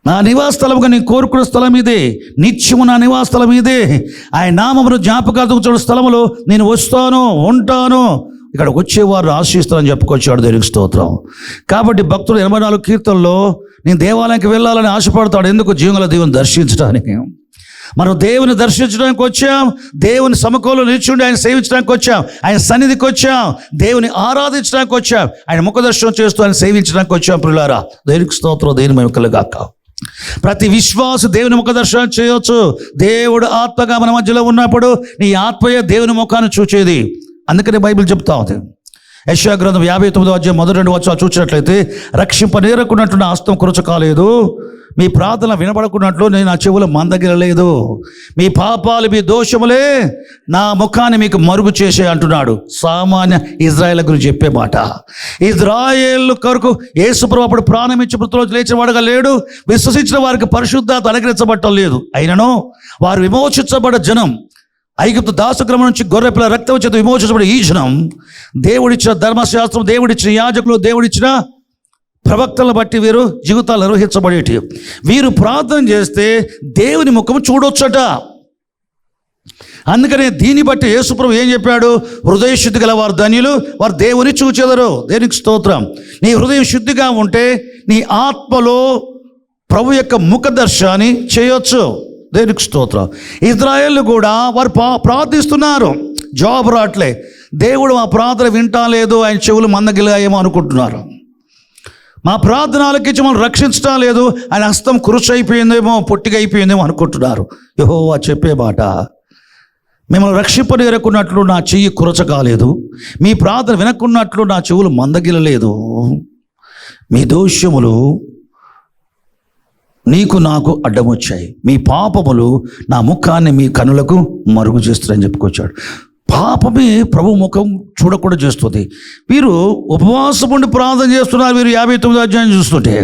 నా నివాస స్థలముగా నేను కోరుకున్న స్థలం ఇదే, నిత్యము నా నివాస స్థలం ఇదే. ఆయన నామమును జ్ఞాపకార్థం చూడ స్థలములో నేను వస్తాను, ఉంటాను. ఇక్కడ వచ్చేవారు ఆశిస్తారని చెప్పుకొచ్చాడు. దేవునికి స్తోత్రం. కాబట్టి భక్తుడు 84 కీర్తనలో నేను దేవాలయానికి వెళ్ళాలని ఆశపడతాడు. ఎందుకు? జీవగల దేవుని దర్శించడానికి. మనం దేవుని దర్శించడానికి వచ్చాం, దేవుని సమకూలంలో నిల్చుండి ఆయన సేవించడానికి వచ్చాం, ఆయన సన్నిధికి వచ్చాం, దేవుని ఆరాధించడానికి వచ్చాం, ఆయన ముఖదర్శనం చేస్తూ ఆయన సేవించడానికి వచ్చాం. ప్రియులారా, దేవునికి స్తోత్రం, దేవుని మహిమకలుగాక. ప్రతి విశ్వాసు దేవుని ముఖదర్శనం చేయవచ్చు. దేవుడు ఆత్మగా మన మధ్యలో ఉన్నప్పుడు నీ ఆత్మయే దేవుని ముఖాన్ని చూచేది. అందుకనే బైబిల్ చెప్తా ఉంది. యెషయా గ్రంథం 59వ అధ్యాయం మొదటి 2 వచనాలు చూసినట్లయితే, రక్షింపనేరకున్నట్టు నా హస్తం కురచ కాలేదు, మీ ప్రార్థన వినబడకున్నట్లు నేను నా చెవులు మందగిరలేదు, మీ పాపాలు, మీ దోషములే నా ముఖాన్ని మీకు మరుగు చేసే అంటున్నాడు. సామాన్య ఇజ్రాయేల్ గురించి చెప్పే మాట. ఇజ్రాయేల్ కొరకు యేసుప్రభువు అప్పుడు ప్రాణమిచ్చి మృతుల్లో లేచిన వాడుగా లేడు. విశ్వసించిన వారికి పరిశుద్ధాత్మ అనుగ్రహించబడటం లేదు. అయినను వారు విమోచించబడ్డ జనం, ఐగుప్తు దాసగ్రమం నుంచి గొర్రెపిల్ల రక్తం చేత విమోచించబడే ఈ జనం, దేవుడిచ్చిన ధర్మశాస్త్రం, దేవుడిచ్చిన యాజకులు, దేవుడిచ్చిన ప్రవక్తలను బట్టి వీరు జీవితాలు నిర్వహించబడేటి. వీరు ప్రార్థన చేస్తే దేవుని ముఖము చూడొచ్చట. అందుకనే దీన్ని బట్టి యేసుప్రభువు ఏం చెప్పాడు? హృదయ శుద్ధి గల వారు ధన్యులు, వారు దేవుని చూచెదరు. దేవునికి స్తోత్రం. నీ హృదయం శుద్ధిగా ఉంటే నీ ఆత్మలో ప్రభు యొక్క ముఖ దర్శనాన్ని చేయొచ్చు. దేవునికి స్తోత్రం. ఇజ్రాయేల్ కూడా వారు ప్రార్థిస్తున్నారు, జవాబు రావట్లే. దేవుడు మా ప్రార్థన వింటా లేదు, ఆయన చెవులు మందగిలాయేమో అనుకుంటున్నారు. మా ప్రార్థన ఆలకించి మనం రక్షించడం లేదు, ఆయన హస్తం కురుచైపోయిందేమో, పొట్టిగా అయిపోయిందేమో అనుకుంటున్నారు. యెహోవా చెప్పే మాట, మిమ్మల్ని రక్షింపనేరకున్నట్లు నా చెయ్యి కురచ కాలేదు, మీ ప్రార్థన వినకున్నట్లు నా చెవులు మందగిలలేదు. మీ దోషములు నీకు నాకు అడ్డమొచ్చాయి, మీ పాపములు నా ముఖాన్ని మీ కనులకు మరుగు చేస్తారని చెప్పుకొచ్చాడు. పాపమే ప్రభు ముఖం చూడకుండా చేస్తుంది. వీరు ఉపవాసం ఉండి ప్రార్థన చేస్తున్నారు. వీరు 59వ అధ్యాయం చూస్తుంటే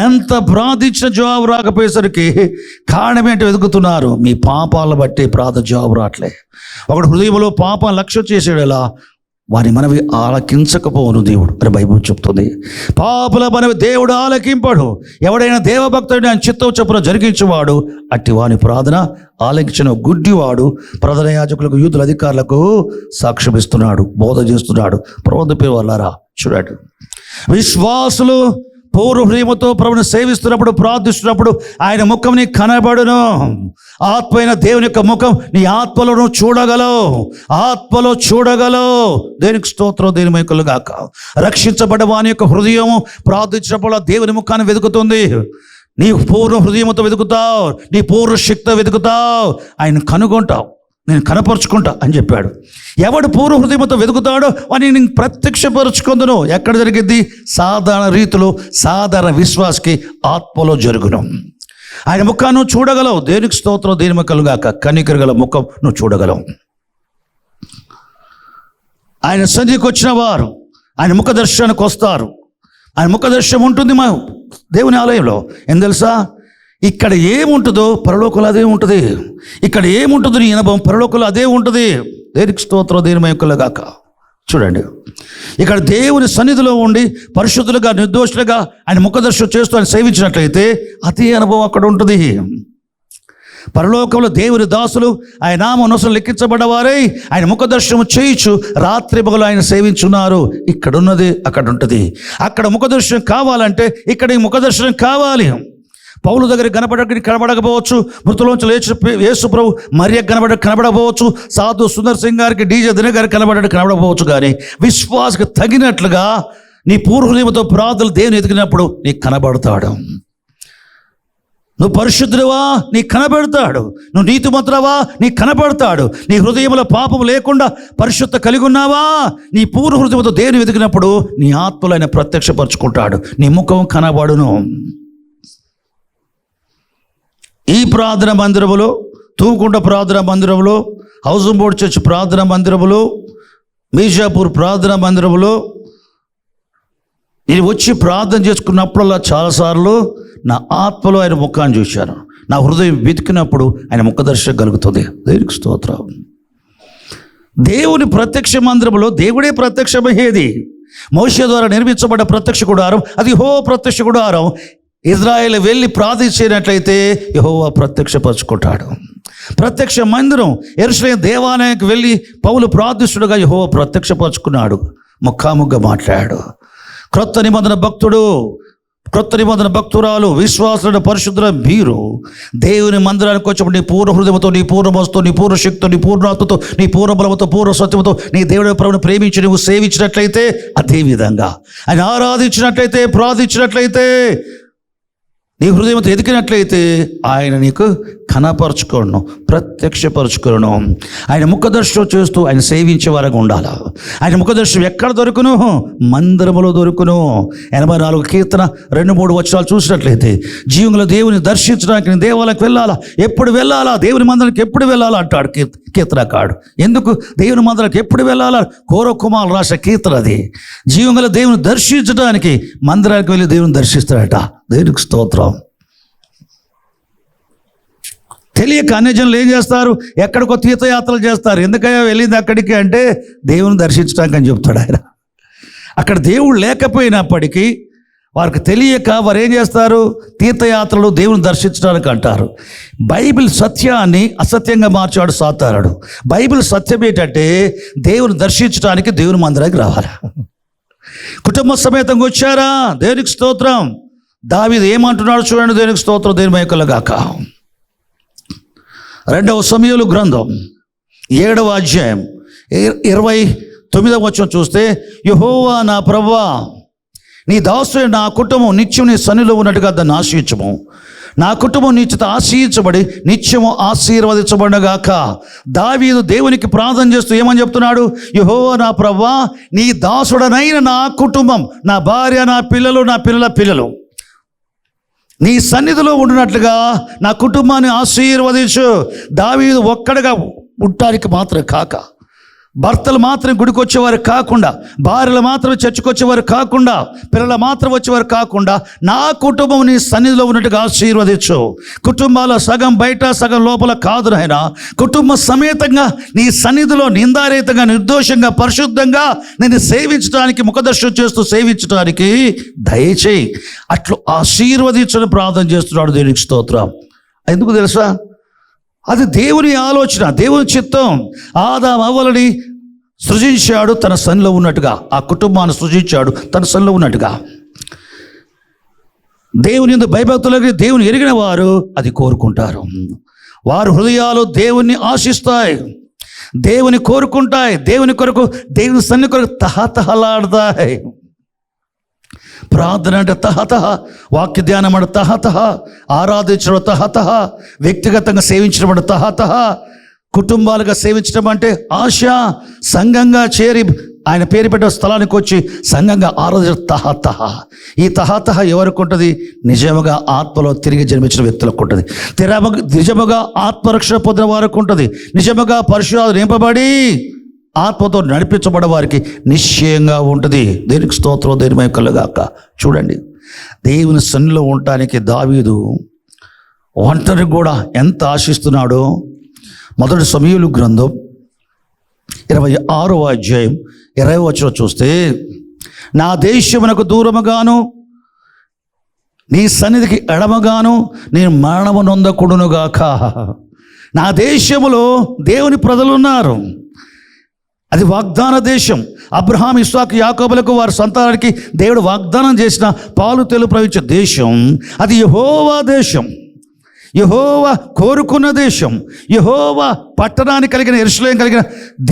ఎంత ప్రార్థించిన జవాబు రాకపోయేసరికి కారణం ఏంటో వెతుకుతున్నారు. మీ పాపాలను బట్టి ప్రార్థన జవాబు రావట్లే. ఒకడు హృదయంలో పాపం లక్ష్యం చేసాడు, ఎలా వారి మనవి ఆలకించకపోవును దేవుడు అని బైబిల్ చెప్తుంది. పాపుల మనవి దేవుడు ఆలకింపడు. ఎవడైనా దేవభక్తుడిని ఆయన చిత్తం చొప్పున జరిగించేవాడు అట్టి వాని ప్రార్థన ఆలకించిన గుడ్డివాడు ప్రధాన యాజకులకు యూదుల అధికారులకు సాక్ష్యం ఇస్తున్నాడు, బోధ చేస్తున్నాడు. ప్రవక్త పేరు వాళ్ళారా చూడండి, విశ్వాసులు పూర్వ హృదయముతో ప్రభుని సేవిస్తున్నప్పుడు ప్రార్థిస్తున్నప్పుడు ఆయన ముఖం నీ కనబడును. ఆత్మ అయిన దేవుని యొక్క ముఖం నీ ఆత్మలో చూడగలవు, ఆత్మలో చూడగలవు. దేనికి స్తోత్రం, దేని మైకులు గాక. రక్షించబడ్డ వాని యొక్క హృదయము ప్రార్థించినప్పుడు దేవుని ముఖాన్ని వెతుకుతుంది. నీ పూర్ణ హృదయంతో వెతుకుతావు, నీ పూర్ణ శక్తితో వెతుకుతావు, ఆయన కనుగొంటావు, నేను కనపరుచుకుంటా అని చెప్పాడు. ఎవడు పూర్వ హృదయంతో వెతుకుతాడో అని నేను ప్రత్యక్షపరుచుకుందును. ఎక్కడ జరిగింది? సాధారణ రీతిలో సాధారణ విశ్వాసకి ఆత్మలో జరుగును. ఆయన ముఖాన్ని నువ్వు చూడగలవు. దేనికి స్తోత్రం, దేని ముఖాలు గాక. కనికర గల ముఖం నువ్వు చూడగలవు. ఆయన సన్నిధికి వచ్చిన వారు ఆయన ముఖ దర్శనానికి వస్తారు. ఆయన ముఖ దర్శనం ఉంటుంది మా దేవుని ఆలయంలో. ఏం తెలుసా? ఇక్కడ ఏముంటుందో పరలోకంలో అదే ఉంటుంది. ఇక్కడ ఏముంటుందో నీ అనుభవం పరలోకంలో అదే ఉంటుంది. దేనికి స్తోత్రం, దేని మహిమలు గాక. చూడండి, ఇక్కడ దేవుని సన్నిధిలో ఉండి పరిశుద్ధులుగా నిర్దోషులుగా ఆయన ముఖదర్శనం చేస్తూ ఆయన సేవించినట్లయితే అదే అనుభవం అక్కడ ఉంటుంది. పరలోకంలో దేవుని దాసులు ఆయన నామ నొసలు లెక్కించబడ్డవారై ఆయన ముఖదర్శనం చేయించు రాత్రి పగలు ఆయన సేవించున్నారు. ఇక్కడ ఉన్నది అక్కడ ఉంటుంది. అక్కడ ముఖదర్శనం కావాలంటే ఇక్కడ ఈ ముఖదర్శనం కావాలి. పౌలు దగ్గర కనబడకపోవచ్చు, మృతులోంచి లేచి యేసు ప్రభు మరియ కనబడకపోవచ్చు, సాధు సుందర్ సింగ్ గారికి డీజే దిన గారికి కనబడకపోవచ్చు, కానీ విశ్వాసకు తగినట్లుగా నీ పూర్వహృదయంతో ప్రార్థనలు దేవుని ఎదిగినప్పుడు నీకు కనబడతాడు. నువ్వు పరిశుద్ధుడివా నీకు కనబడతాడు. నువ్వు నీతిమంతుడవా నీకు కనబడతాడు. నీ హృదయంలో పాపం లేకుండా పరిశుద్ధ కలిగి ఉన్నావా, నీ పూర్వ హృదయంతో దేవుని వెతికినప్పుడు నీ ఆత్మలో ఆయన ప్రత్యక్షపరుచుకుంటాడు, నీ ముఖం కనబడును. ఈ ప్రార్థన మందిరములో, తూకుంట ప్రార్థన మందిరములో, హౌసింగ్ బోర్డ్ చర్చ్ ప్రార్థన మందిరములో, మీషాపూర్ ప్రార్థన మందిరములో నేను వచ్చి ప్రార్థన చేసుకున్నప్పుడల్లా చాలాసార్లు నా ఆత్మలో ఆయన ముఖాన్ని చూశాను. నా హృదయం వెతికినప్పుడు ఆయన ముఖ దర్శనం కలుగుతుంది. దేవునికి స్తోత్రం. దేవుని ప్రత్యక్ష మందిరములో దేవుడే ప్రత్యక్షమయ్యేది. మోషే ద్వారా నిర్మించబడ్డ ప్రత్యక్ష గుడారం అది యెహోవా ప్రత్యక్ష గుడారం. ఇజ్రాయేల్ వెళ్ళి ప్రార్థించినట్లయితే యెహోవా ప్రత్యక్షపరుచుకుంటాడు. ప్రత్యక్ష మందిరం యెరూషలేము దేవాలయానికి వెళ్ళి పౌలు ప్రార్థిస్తుడుగా యెహోవా ప్రత్యక్షపరుచుకున్నాడు, ముఖాముఖిగా మాట్లాడాడు. క్రొత్త నిబంధన భక్తుడు, క్రొత్త నిబంధన భక్తురాలు, విశ్వాసుల పరిశుద్ధుల మీరు దేవుని మందిరానికి వచ్చినప్పుడు నీ పూర్ణ హృదయంతో, నీ పూర్ణ మనసుతో, నీ పూర్ణ శక్తితో, నీ పూర్ణాత్మతో, నీ పూర్ణ బలముతో, పూర్ణ సత్యముతో నీ దేవుడి ప్రభువును ప్రేమించి నువ్వు సేవించినట్లయితే, అదేవిధంగా ఆయన ఆరాధించినట్లయితే, ప్రార్థించినట్లయితే, నీ హృదయంతో ఎదికినట్లయితే ఆయన నీకు కనపరుచుకోను, ప్రత్యక్షపరుచుకోను. ఆయన ముఖదర్శనం చేస్తూ ఆయన సేవించే వారంగా ఉండాలి. ఆయన ముఖదర్శనం ఎక్కడ దొరుకును? మందిరములో దొరుకును. 84 కీర్తన 2-3 వచనాలు చూసినట్లయితే జీవంలో దేవుని దర్శించడానికి నేను దేవాలయానికి వెళ్ళాలా, ఎప్పుడు వెళ్ళాలా, దేవుని మందిరానికి ఎప్పుడు వెళ్ళాలా అంటాడు కీర్తనకాడు. ఎందుకు దేవుని మందిరానికి ఎప్పుడు వెళ్ళాలా? కోరకుమార్ రాసే కీర్తన అది. జీవంలో దేవుని దర్శించడానికి మందిరానికి వెళ్ళి దేవుని దర్శిస్తాడట. దేవునికి స్తోత్రం. తెలియక అన్యజనులు ఏం చేస్తారు? ఎక్కడికో తీర్థయాత్రలు చేస్తారు. ఎందుకయ్యా వెళ్ళింది అక్కడికి అంటే దేవుని దర్శించడానికి అని చెప్తాడు ఆయన. అక్కడ దేవుడు లేకపోయినప్పటికీ వారికి తెలియక వారు ఏం చేస్తారు? తీర్థయాత్రలు దేవుని దర్శించడానికి అంటారు. బైబిల్ సత్యాన్ని అసత్యంగా మార్చాడు సాతానుడు. బైబిల్ సత్యం ఏంటంటే దేవుని దర్శించడానికి దేవుని మందిరానికి రావాలి. కుటుంబ సమేతంగా వచ్చారా? దేవునికి స్తోత్రం. దావీదు ఏమంటున్నాడు చూడండి. దేవునికి స్తోత్రం, దేవుని మహిమ గాక. 2వ సమూయేలు గ్రంథం 7వ అధ్యాయం 29వ వచనం చూస్తే, యెహోవా నా ప్రభువా, నీ దాసుడైన నా కుటుంబం నిత్యం నీ సన్నిధిలో ఉన్నట్టుగా దాన్ని ఆశ్రయించము. నా కుటుంబం నీ చేత ఆశీర్చబడి నిత్యము ఆశీర్వదించబడగాక. దావీదు దేవునికి ప్రార్థన చేస్తూ ఏమని చెప్తున్నాడు? యెహోవా నా ప్రభువా, నీ దాసుడనైన నా కుటుంబం, నా భార్య, నా పిల్లలు, నా పిల్లల పిల్లలు నీ సన్నిధిలో ఉండినట్లుగా నా కుటుంబాన్ని ఆశీర్వదించు. దావీదు ఒక్కడిగా ఉండటానికి మాత్రం కాక భర్తలు మాత్రం గుడికి వచ్చేవారు కాకుండా, భార్యలు మాత్రం చర్చకు వచ్చేవారు కాకుండా, పిల్లలు మాత్రం వచ్చేవారు కాకుండా, నా కుటుంబం నీ సన్నిధిలో ఉన్నట్టుగా ఆశీర్వదించు. కుటుంబాల సగం బయట సగం లోపల కాదు నాయనా, కుటుంబ సమేతంగా నీ సన్నిధిలో నిందారహితంగా, నిర్దోషంగా, పరిశుద్ధంగా నేను సేవించడానికి, ముఖదర్శనం చేస్తూ సేవించడానికి దయచేయి. అట్లు ఆశీర్వదించని ప్రార్థన చేస్తున్నాడు. దేవునికి స్తోత్రం. ఎందుకు తెలుసా? అది దేవుని ఆలోచన, దేవుని చిత్తం. ఆదాము అవ్వలని సృజించాడు తన సన్నిలో ఉన్నట్టుగా, ఆ కుటుంబాన్ని సృజించాడు తన సన్నిలో ఉన్నట్టుగా. దేవుని యందు భయభక్తులకి దేవుని ఎరిగిన వారు అది కోరుకుంటారు. వారి హృదయాలు దేవుణ్ణి ఆశిస్తాయి, దేవుని కోరుకుంటాయి, దేవుని కొరకు, దేవుని సన్ని కొరకు తహతహలాడతాయి. ప్రార్థన అంటే తహతహ, వాక్య ధ్యానం అంటే తహతహ, ఆరాధించడం తహతహ, వ్యక్తిగతంగా సేవించడం అంటే తహతహ, కుటుంబాలుగా సేవించడం అంటే ఆశ, సంఘంగా చేరి ఆయన పేరు పెట్టే స్థలానికి వచ్చి సంఘంగా ఆరాధించడం తహతహ. ఈ తహతహ ఎవరికి ఉంటుంది? నిజముగా ఆత్మలో తిరిగి జన్మించిన వ్యక్తులకు ఉంటుంది. నిజముగా ఆత్మరక్షణ పొందిన వారికి ఉంటుంది. నిజముగా పరిశుద్ధాత్మ నింపబడి ఆత్మతో నడిపించబడే వారికి నిశ్చయంగా ఉంటుంది. దేనికి స్తోత్రం, దేని మహిమ కలుగాక. చూడండి, దేవుని సన్నిధిలో ఉండటానికి దావీదు ఒంటరి కూడా ఎంత ఆశిస్తున్నాడో. మొదటి సమూయేలు గ్రంథం 26వ అధ్యాయం 20వ వచనం చూస్తే, నా దేశమునకు దూరముగాను నీ సన్నిధికి ఎడమగాను నేను మరణము నొందకూడునుగాక. నా దేశములో దేవుని ప్రజలు ఉన్నారు. అది వాగ్దాన దేశం. అబ్రహాం, ఇస్సాకు, యాకోబులకు వారి సంతానానికి దేవుడు వాగ్దానం చేసిన పాలు తేలు ప్రవహించే దేశం. అది యెహోవా దేశం, యెహోవా కోరుకున్న దేశం, యెహోవా పట్టణాన్ని కలిగిన, యెరూషలేము కలిగిన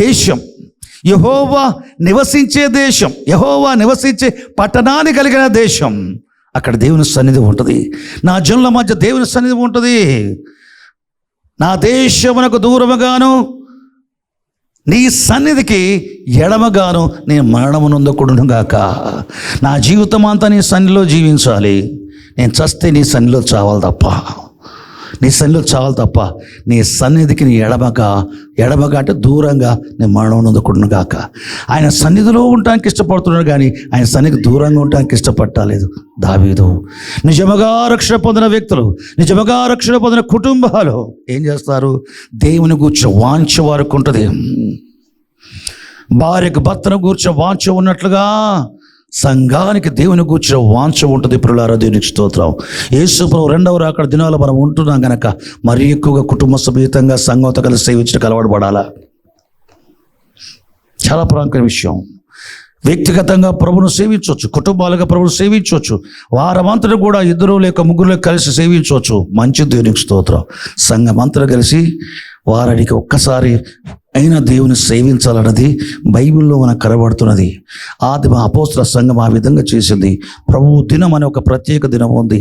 దేశం, యెహోవా నివసించే దేశం, యెహోవా నివసించే పట్టణాన్ని కలిగిన దేశం. అక్కడ దేవుని సన్నిధి ఉంటుంది. నా జనుల మధ్య దేవుని సన్నిధి ఉంటుంది. నా దేశమునకు దూరముగాను నీ సన్నిధికి ఎడమగాను నేను మరణము నొందకూడునుగాక. నా జీవితం అంతా నీ సన్నిధిలో జీవించాలి. నేను చస్తే నీ సన్నిధిలో చావాలి తప్ప, నీ సన్నిధిలో చావాలి తప్ప, నీ సన్నిధికి నీ ఎడమగా అంటే దూరంగా నేను మరణం నొందకూడునుగాక. ఆయన సన్నిధిలో ఉండటానికి ఇష్టపడుతున్నాడు కానీ ఆయన సన్నిధికి దూరంగా ఉండటానికి ఇష్టపడలేదు దావీదు. నిజముగా రక్షణ పొందిన వ్యక్తులు, నిజముగా రక్షణ పొందిన కుటుంబాలు ఏం చేస్తారు? దేవుని గూర్చి వాంఛ వారికి ఉంటుంది. భార్యకు భర్తను గూర్చి వాంఛ ఉన్నట్లుగా సంఘానికి దేవుని గూర్చిన వాంఛ ఉంటుంది. ప్రియులారా, దేవునికి స్తోత్రం. యేసు ప్రభు రెండవ రాకడ దినాల్లో మనం ఉంటున్నాం గనక మరి ఎక్కువగా కుటుంబ సమేతంగా సంఘంతో కలిసి సేవించడానికి అలవాటు పడాలా. చాలా ప్రాముఖ్యమైన విషయం. వ్యక్తిగతంగా ప్రభును సేవించవచ్చు, కుటుంబాలుగా ప్రభును సేవించవచ్చు, వారమంతటి కూడా 2 లేక 3 కలిసి సేవించవచ్చు. మంచి దేవునికి స్తోత్రం. సంఘమంతటా కలిసి వారానికి ఒక్కసారి అయినా దేవుని సేవించాలన్నది బైబిల్లో మనకు కనబడుతున్నది. ఆదిమ అపోస్తల సంఘం ఆ విధంగా చేసింది. ప్రభు దినం అనే ఒక ప్రత్యేక దినం ఉంది.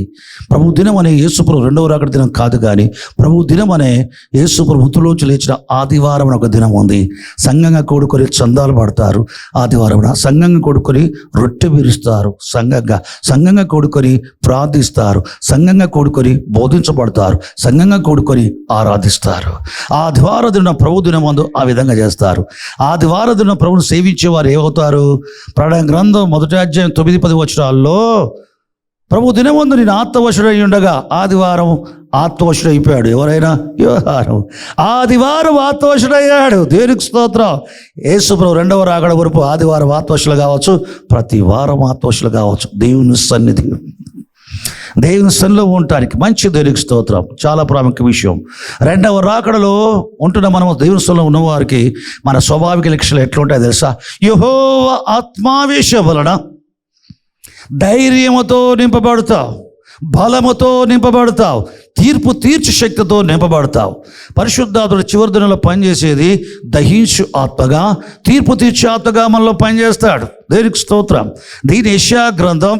ప్రభు దినం అనే యేసుప్రభు రెండవ రాకడ దినం కాదు, కానీ ప్రభు దినం అనే యేసుప్రభు మృతుల్లోంచి లేచిన ఆదివారం అని ఒక దినం ఉంది. సంఘంగా కూడుకొని చందాలు పడతారు. ఆదివారం సంఘంగా కూడుకొని రొట్టె విరుస్తారు, సంఘంగా కూడుకొని ప్రార్థిస్తారు, సంఘంగా కూడుకొని బోధించబడతారు, సంఘంగా కూడుకొని ఆరాధిస్తారు. ఆదివార దినం ప్రభు దినం అందు ఆ విధంగా చేస్తారు. ఆదివార దినం ప్రభుని సేవించేవారు ఏమవుతారు? ప్రకటన గ్రంథం 1వ అధ్యాయం 9-10 వచనాల్లో ప్రభు దినమందు నేను ఆత్మవశుడై ఉండగా ఆదివారం ఆత్మవశుడైపోయాడు. ఎవరైనా? యోహాను ఆదివారం ఆత్మవశుడయ్యాడు. దేవునికి స్తోత్రం. యేసు ప్రభు రెండవ రాకడ వరకు ఆదివారం ఆత్మవశులు కావచ్చు, ప్రతి వారం ఆత్మవశులు కావచ్చు. దేవుని సన్నిధిలో ఉండటానికి మంచి దేవునికి స్తోత్రం. చాలా ప్రాముఖ్య విషయం. రెండవ రాకడలో ఉంటున్న మనం దేవుని సన్నిధిలో ఉన్నవారికి మన స్వాభావిక లక్షణాలు ఎట్లుంటాయో తెలుసా? యెహోవా ఆత్మావేశం వలన ధైర్యముతో నింపబడతావు, బలముతో నింపబడతావు, తీర్పు తీర్చు శక్తితో నింపబడతావు. పరిశుద్ధాత్ముడు చివరి దినంలో పనిచేసేది దహించు ఆత్మగా, తీర్పు తీర్చు ఆత్మగా మనలో పనిచేస్తాడు. దేవునికి స్తోత్రం. దీని యెషయా గ్రంథం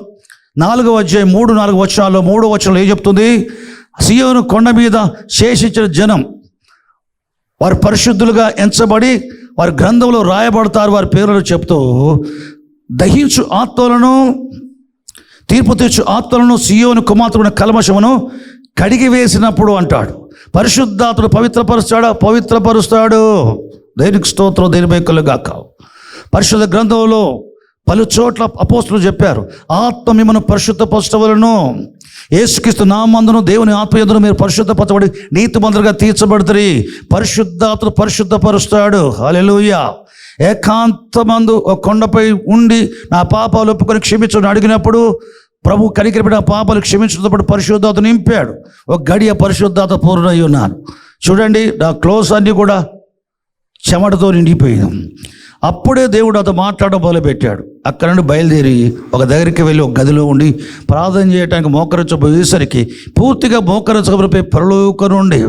4వ అధ్యాయం 3-4 వచనాల్లో 3వ వచనంలో ఏం చెప్తుంది? సియోను కొండ మీద శేషించిన జనం వారు పరిశుద్ధులుగా ఎంచబడి వారి గ్రంథంలో రాయబడతారు. వారి పేర్లను చెప్తూ దహించు ఆత్మలను, తీర్పు తీర్చు ఆత్మలను, సియోను కుమార్తెను కల్మషమును కడిగి వేసినప్పుడు అంటాడు. పరిశుద్ధాత్ముడు పవిత్రపరుస్తాడు. దేవునికి స్తోత్రం, దేనిపై కలుగాక. పరిశుద్ధ గ్రంథంలో పలు చోట్ల అపోస్తులు చెప్పారు, ఆత్మ మిమ్మల్ని పరిశుద్ధపరచవలెను. యేసుక్రీస్తు నామమున దేవుని ఆత్మయందును మీరు పరిశుద్ధపరచబడి నీతిమంతులుగా తీర్చబడతారు. పరిశుద్ధాత్ముడు పరిశుద్ధపరుస్తాడు. హల్లెలూయా. ఏకాంతమందు ఒక కొండపై ఉండి నా పాపాలు ఒప్పుకొని క్షమించని అడిగినప్పుడు ప్రభు కనికరపడి ఆ పాపాలు క్షమించినప్పుడు పరిశుద్ధాత్మ నింపాడు. ఒక గడియ పరిశుద్ధాత్మ పూర్ణమై ఉన్నాను. చూడండి, నా క్లోజ్ అన్నీ కూడా చెమటతో నిండిపోయాను. అప్పుడే దేవుడు అతను మాట్లాడడం మొదలుపెట్టాడు. అక్కడ నుండి బయలుదేరి ఒక దగ్గరికి వెళ్ళి ఒక గదిలో ఉండి ప్రార్థన చేయడానికి మోకరించబోయేసరికి పూర్తిగా మోకరించబడిపోయి పరలోకం నుండి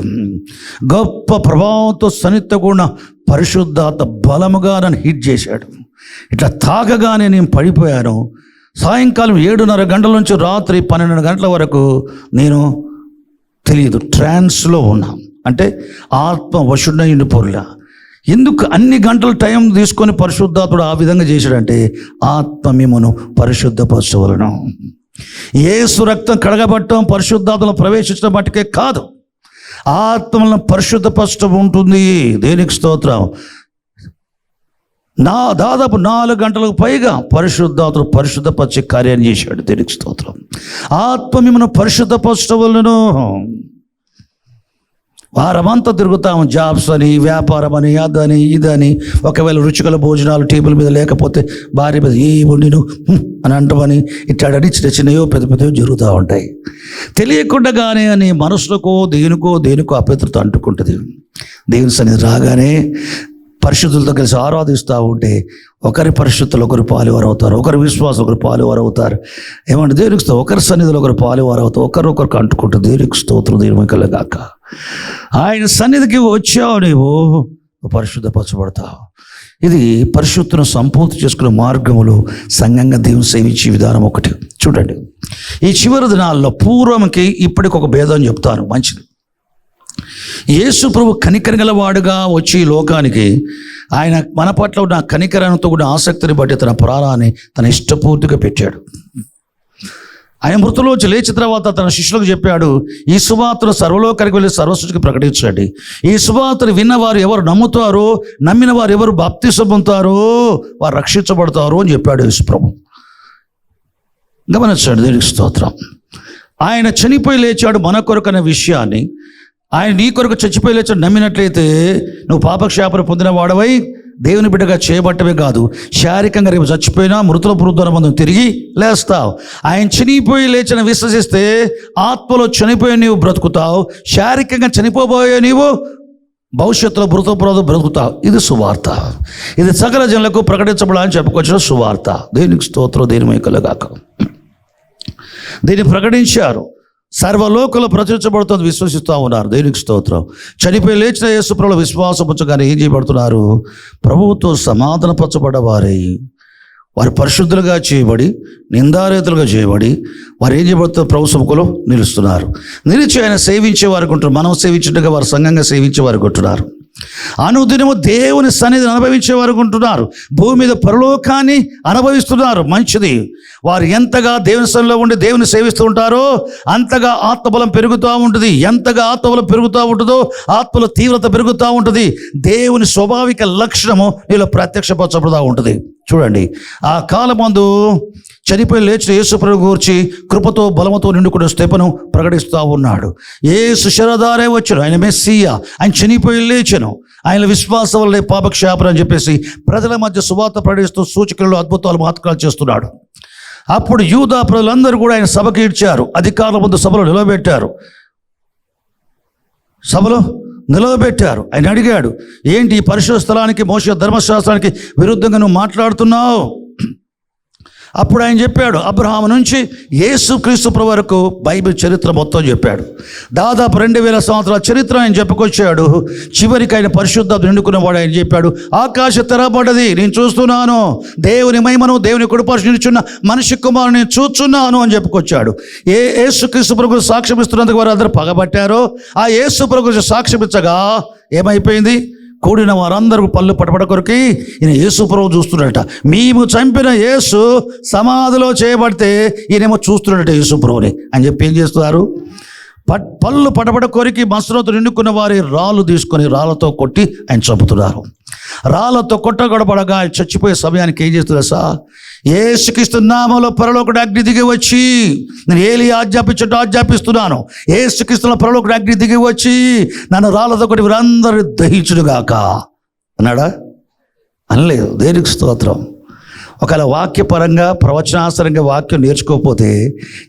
గొప్ప ప్రభావంతో సన్నిహితంగా పరిశుద్ధాత్మ బలముగా నన్ను హిట్ చేశాడు. ఇట్లా తాగగానే నేను పడిపోయాను. సాయంకాలం 7:30 గంటల నుంచి రాత్రి 12 గంటల వరకు నేను తెలియదు, ట్రాన్స్లో ఉన్నాం. అంటే ఆత్మ వశుడైన పొరులా. ఎందుకు అన్ని గంటలు టైం తీసుకొని పరిశుద్ధాత్ముడు ఆ విధంగా చేశాడంటే ఆత్మ మిమ్మను పరిశుద్ధపరచవలెను. యేసు రక్తం కడగబట్టడం పరిశుద్ధాత్మలో ప్రవేశించడం మట్టుకే కాదు, ఆత్మలను పరిశుద్ధపరచడం ఉంటుంది. దేనికి స్తోత్రం. దాదాపు 4 గంటలకు పైగా పరిశుద్ధాత్ముడు పరిశుద్ధపరిచే కార్యాన్ని చేశాడు. దేనికి స్తోత్రం. ఆత్మ మిమ్మల్ని పరిశుద్ధపరచడం వలెను. వారమంతా తిరుగుతాము, జాబ్స్ అని, వ్యాపారం అని, అదని ఇదని. ఒకవేళ రుచికల భోజనాలు టేబుల్ మీద లేకపోతే భార్య మీద ఏ వండిను అని అంటామని ఇట్లాడని చిన్న చిన్నయో పెద్ద పెద్దయో జరుగుతూ ఉంటాయి. తెలియకుండానే అని మనసులకో దేనికో అపవిత్రత అంటుకుంటుంది. దేవుని సన్నిధి రాగానే పరిశుద్ధులతో కలిసి ఆరాధిస్తూ ఉంటే ఒకరి పరిశుద్ధులు ఒకరు పాలువారు అవుతారు, ఒకరి విశ్వాసం ఒకరు పాలువారు అవుతారు. ఏమంటే దేవునికి ఒకరి సన్నిధిలో ఒకరు పాలువారు అవుతారు, ఒకరికొకరికి అంటుకుంటారు. దేవునికి స్తోత్రం, దేవుని కలగాక. ఆయన సన్నిధికి వచ్చావు, నీవు పరిశుద్ధపరచబడతావు. ఇది పరిశుద్ధను సంపూర్తి చేసుకునే మార్గములు సంఘంగా దేవుని సేవించే విధానం ఒకటి. చూడండి, ఈ చివరి దినాల్లో పూర్వంకి ఇప్పటికి ఒక భేదం చెప్తాను, మంచిది. యేసు ప్రభు కనికరం గలవాడుగా వచ్చి ఈ లోకానికి ఆయన మన పట్ల ఉన్న కనికరంతో కూడా ఆసక్తిని బట్టి తన ప్రాణాన్ని తన ఇష్టపూర్తిగా పెట్టాడు. ఆయన మృతులోంచి లేచిన తర్వాత తన శిష్యులకు చెప్పాడు, ఈ సువార్తను సర్వలోకానికి వెళ్ళి సర్వసృష్టికి ప్రకటించండి. ఈ సువార్తను విన్నవారు ఎవరు నమ్ముతారో, నమ్మిన వారు ఎవరు బాప్తిసం పొందుతారో వారు రక్షించబడతారు అని చెప్పాడు యేసు ప్రభు. గమనించండి, దేవునికి స్తోత్రం. ఆయన చనిపోయి లేచాడు మన కొరకు అనే విషయాన్ని, ఆయన నీ కొరకు చచ్చిపోయి లేచాడు నమ్మినట్లయితే నువ్వు పాపక్షాపణ పొందిన వాడవై దేవుని బిడ్డగా చేయబట్టమే కాదు, శారీరకంగా రేపు చచ్చిపోయినా మృతుల పునరుద్ధరణం తిరిగి లేస్తావు. ఆయన చనిపోయి లేచిన విశ్వసిస్తే ఆత్మలో చనిపోయి నీవు బ్రతుకుతావు, శారీరకంగా చనిపోబోయే నీవు భవిష్యత్తులో మృతపురోధం బ్రతుకుతావు. ఇది సువార్త. ఇది సకల జనులకు ప్రకటించబడాలని చెప్పుకొచ్చిన సువార్త. దేనికి స్తోత్రం, దేని కలుగాక. దీన్ని ప్రకటించారు, సర్వలోకంలో ప్రచురించబడుతుంది, విశ్వసిస్తూ ఉన్నారు. దేవునికి స్తోత్రం. చనిపోయి లేచిన యేసు ప్రభువులో విశ్వాసం ఉంచగానే ఏం చేయబడుతున్నారు? ప్రభువుతో సమాధానపరచబడ్డవారై వారు పరిశుద్ధులుగా చేయబడి నిందారేతులుగా చేయబడి వారు ఏం చేయబడుతున్నారు? ప్రభు సముఖంలో నిలుస్తున్నారు. నిలిచి ఆయన సేవించే వారికి ఉంటున్నారు. మనం సేవించుండగా వారు సంఘంగా సేవించే వారికి ఉంటున్నారు. అనుదినము దేవుని సన్నిధిని అనుభవించే వారు ఉంటున్నారు. భూమి మీద పరలోకాన్ని అనుభవిస్తున్నారు. మంచిది. వారు ఎంతగా దేవుని సన్నిధిలో ఉండి దేవుని సేవిస్తూ ఉంటారో అంతగా ఆత్మబలం పెరుగుతూ ఉంటుంది. ఎంతగా ఆత్మబలం పెరుగుతూ ఉంటుందో ఆత్మల తీవ్రత పెరుగుతూ ఉంటుంది. దేవుని స్వాభావిక లక్షణము వీళ్ళు ప్రత్యక్షపరచబడుతూ ఉంటుంది. చూడండి, ఆ కాలమందు చనిపోయి లేచిన యేసు ప్రభు గురించి కృపతో బలముతో నిండుకున్న స్తెఫను ప్రకటిస్తూ ఉన్నాడు. యేసు శరధారే వచ్చాను, ఆయన మెస్సియా, ఆయన చనిపోయి లేచను, ఆయన విశ్వాసం వల్లే పాపక్షాపన అని చెప్పేసి ప్రజల మధ్య సువార్త ప్రకటిస్తూ సూచకులు అద్భుతాలు మహత్కారాలు చేస్తున్నాడు. అప్పుడు యూదా ప్రజలందరూ కూడా ఆయన సభకి ఇచ్చారు. అధికారుల ముందు సభలో నిలబెట్టారు. ఆయన అడిగాడు, ఏంటి ఈ పరిశుద్ధ స్థలానికి మోషే ధర్మశాస్త్రానికి విరుద్ధంగా నువ్వు మాట్లాడుతున్నావు? అప్పుడు ఆయన చెప్పాడు, అబ్రహాము నుంచి యేసుక్రీస్తు ప్రభు వరకు బైబిల్ చరిత్ర మొత్తం చెప్పాడు. దాదాపు 2000 సంవత్సరాల చరిత్ర ఆయన చెప్పుకొచ్చాడు. చివరికి ఆయన పరిశుద్ధత నిండుకున్నవాడు. ఆయన చెప్పాడు, ఆకాశం తెరబడ్డది, నేను చూస్తున్నాను, దేవుని మహిమను దేవుని కుడిపార్శ్వన నిలుచున్న మనిషి కుమారుని నేను చూస్తున్నాను అని చెప్పుకొచ్చాడు. యేసుక్రీస్తు ప్రభు సాక్ష్యం ఇస్తున్నందుకు వారు అందరూ పగబట్టారో ఆ యేసు ప్రభు సాక్ష్యం ఇచ్చగా ఏమైపోయింది? కూడిన వారందరూ పళ్ళు పటపట కొరికి ఈయన యేసు ప్రభు చూస్తున్నాడట. మేము చంపిన యేసు సమాధిలో చేయబడితే ఈయనేమో చూస్తున్నాడట యేసు ప్రభుని అని చెప్పి ఏం చేస్తున్నారు? పళ్ళు పటపట కొరికి మసరతో నిండుకున్న వారి రాళ్ళు తీసుకొని రాళ్ళతో కొట్టి ఆయన చంపుతున్నారు. రాళ్లతో కొట్టగొడబడగా చచ్చిపోయే సమయానికి ఏం చేస్తుందా సార్? యేసుక్రీస్తు నామములో పరలోకటి అగ్ని దిగి వచ్చి, నేను ఏలియా ఆజ్ఞాపించుట ఆజ్ఞాపిస్తున్నాను, యేసుక్రీస్తులో పరలోకటి అగ్ని దిగి వచ్చి నన్ను రాళ్లతో కొట్టి వీరందరూ దహించుడుగాక అన్నాడా? అనలేదు. దేవునికి స్తోత్రం. ఒకవేళ వాక్యపరంగా ప్రవచనాసరంగా వాక్యం నేర్చుకోకపోతే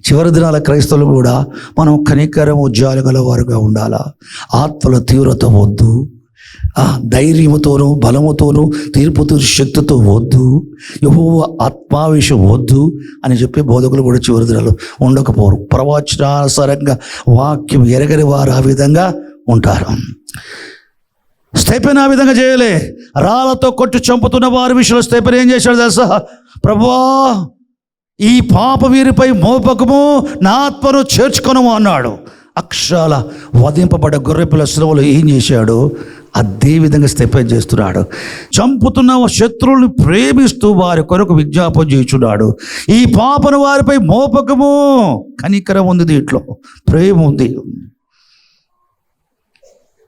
చివరి దినాల క్రైస్తవులు కూడా మనం కనికరము జాలి గల వారుగా ఉండాలా. ఆత్మల తీవ్రత వద్దు, ధైర్యముతోనూ బలముతోనూ తీర్పు తీర్చు శక్తితో వద్దు, యెహోవా ఆత్మావేశం వద్దు అని చెప్పి బోధకులు కూడా చివరి దినాలు ఉండకపోరు. ప్రవచనానుసారంగా వాక్యం ఎరగని వారు ఆ విధంగా ఉంటారు. స్తెఫెను ఆ విధంగా చేయలే. రాళ్లతో కొట్టి చంపుతున్న వారి విషయంలో స్తెఫెను ఏం చేశాడు తెలుసా? ప్రభువా, ఈ పాప వీరిపై మోపకము, నా ఆత్మను చేర్చుకొనము అన్నాడు. అక్షరాల వధింపబడ్డ గొర్రెపిల్ల శిలువలో ఏం చేశాడు? అదే విధంగా స్తెఫెను చేస్తున్నాడు. చంపుతున్న శత్రువుల్ని ప్రేమిస్తూ వారి కొరకు విజ్ఞాపన చేయుచున్నాడు. ఈ పాపను వారిపై మోపకము. కనికరం ఉంది, దీంట్లో ప్రేమ ఉంది.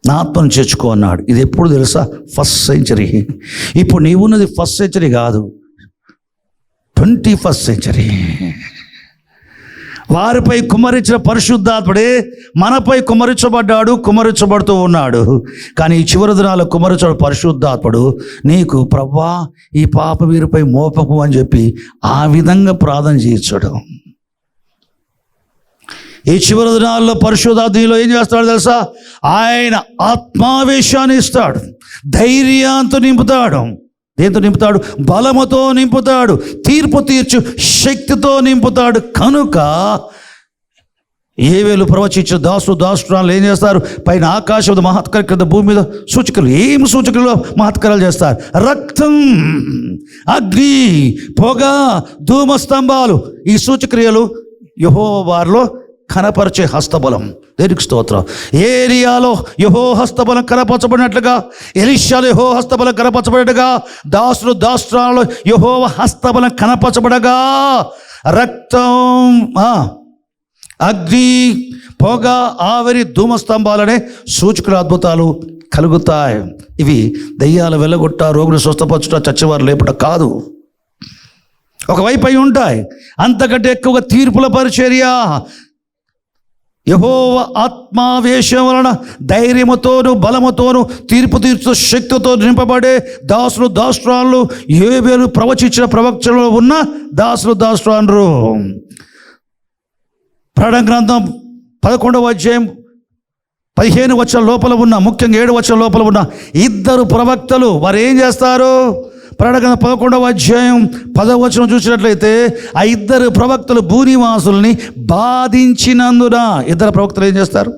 నా ఆత్మను చేర్చుకో అన్నాడు. ఇది ఎప్పుడు తెలుసా? First century. ఇప్పుడు నీవున్నది ఫస్ట్ సెంచరీ కాదు, 21st సెంచరీ. వారిపై కుమ్మరించిన పరిశుద్ధాత్ముడే మనపై కుమ్మరించబడ్డాడు, కుమ్మరించబడుతూ ఉన్నాడు. కానీ ఈ చివరి దినాల్లో కుమ్మరించబడు పరిశుద్ధాత్ముడు నీకు ప్రభువా ఈ పాప వీరిపై మోపకు అని చెప్పి ఆ విధంగా ప్రార్థన చేయించడు. ఈ చివరి దినాల్లో పరిశుద్ధాత్మలో ఏం చేస్తాడు తెలుసా? ఆయన ఆత్మావేశాన్ని ఇస్తాడు, ధైర్యంతో నింపుతాడు. దేంతో నింపుతాడు? బలముతో నింపుతాడు, తీర్పు తీర్చు శక్తితో నింపుతాడు. కనుక ఏవేలు ప్రవచించిన దాసురాలు ఏం చేస్తారు? పైన ఆకాశం మహత్కార్య క్రింద భూమి మీద సూచకలు. ఏం సూచకలు మహత్కారాలు చేస్తారు? రక్తం, అగ్ని, పొగ, ధూమస్తంభాలు. ఈ సూచక్రియలు యెహోవా వారిలో కనపరిచే హస్తబలం. దేనికి స్తోత్రం. ఏలియాలో యెహో హస్తబలం కనపరచబడినట్లుగా, ఎలీషాలో యెహో హస్తబలం కనపరచబడినట్టుగా, దాసురాలలో యెహోవ హస్తబలం కనపరచబడగా రక్తం, అగ్ని, పొగ, ఆవిరి, ధూమస్తంభాలనే సూచకుల అద్భుతాలు కలుగుతాయి. ఇవి దయ్యాలు వెళ్ళగొట్ట, రోగులు స్వస్థపరచుట, చచ్చేవారు లేపుట కాదు. ఒకవైపు అయి ఉంటాయి. అంతకంటే ఎక్కువగా తీర్పుల పరిచర్య. యెహోవా ఆత్మావేశం వలన ధైర్యముతోను బలముతోను తీర్పు తీర్చు శక్తితో నింపబడే దాసురాళ్ళు, ఏవేలు ప్రవచించిన ప్రవక్తలో ఉన్న దాసురాళ్ళు. ప్రకటన గ్రంథం 11వ అధ్యాయం 15 వచనం లోపల ఉన్న, ముఖ్యంగా 7 వచనం లోపల ఉన్న 2 ప్రవక్తలు వారు ఏం చేస్తారు? ప్రకటన 11వ అధ్యాయం 10వ వచనం చూసినట్లయితే ఆ 2 ప్రవక్తలు భూనివాసుల్ని బాధించినందున, 2 ప్రవక్తలు ఏం చేస్తారు?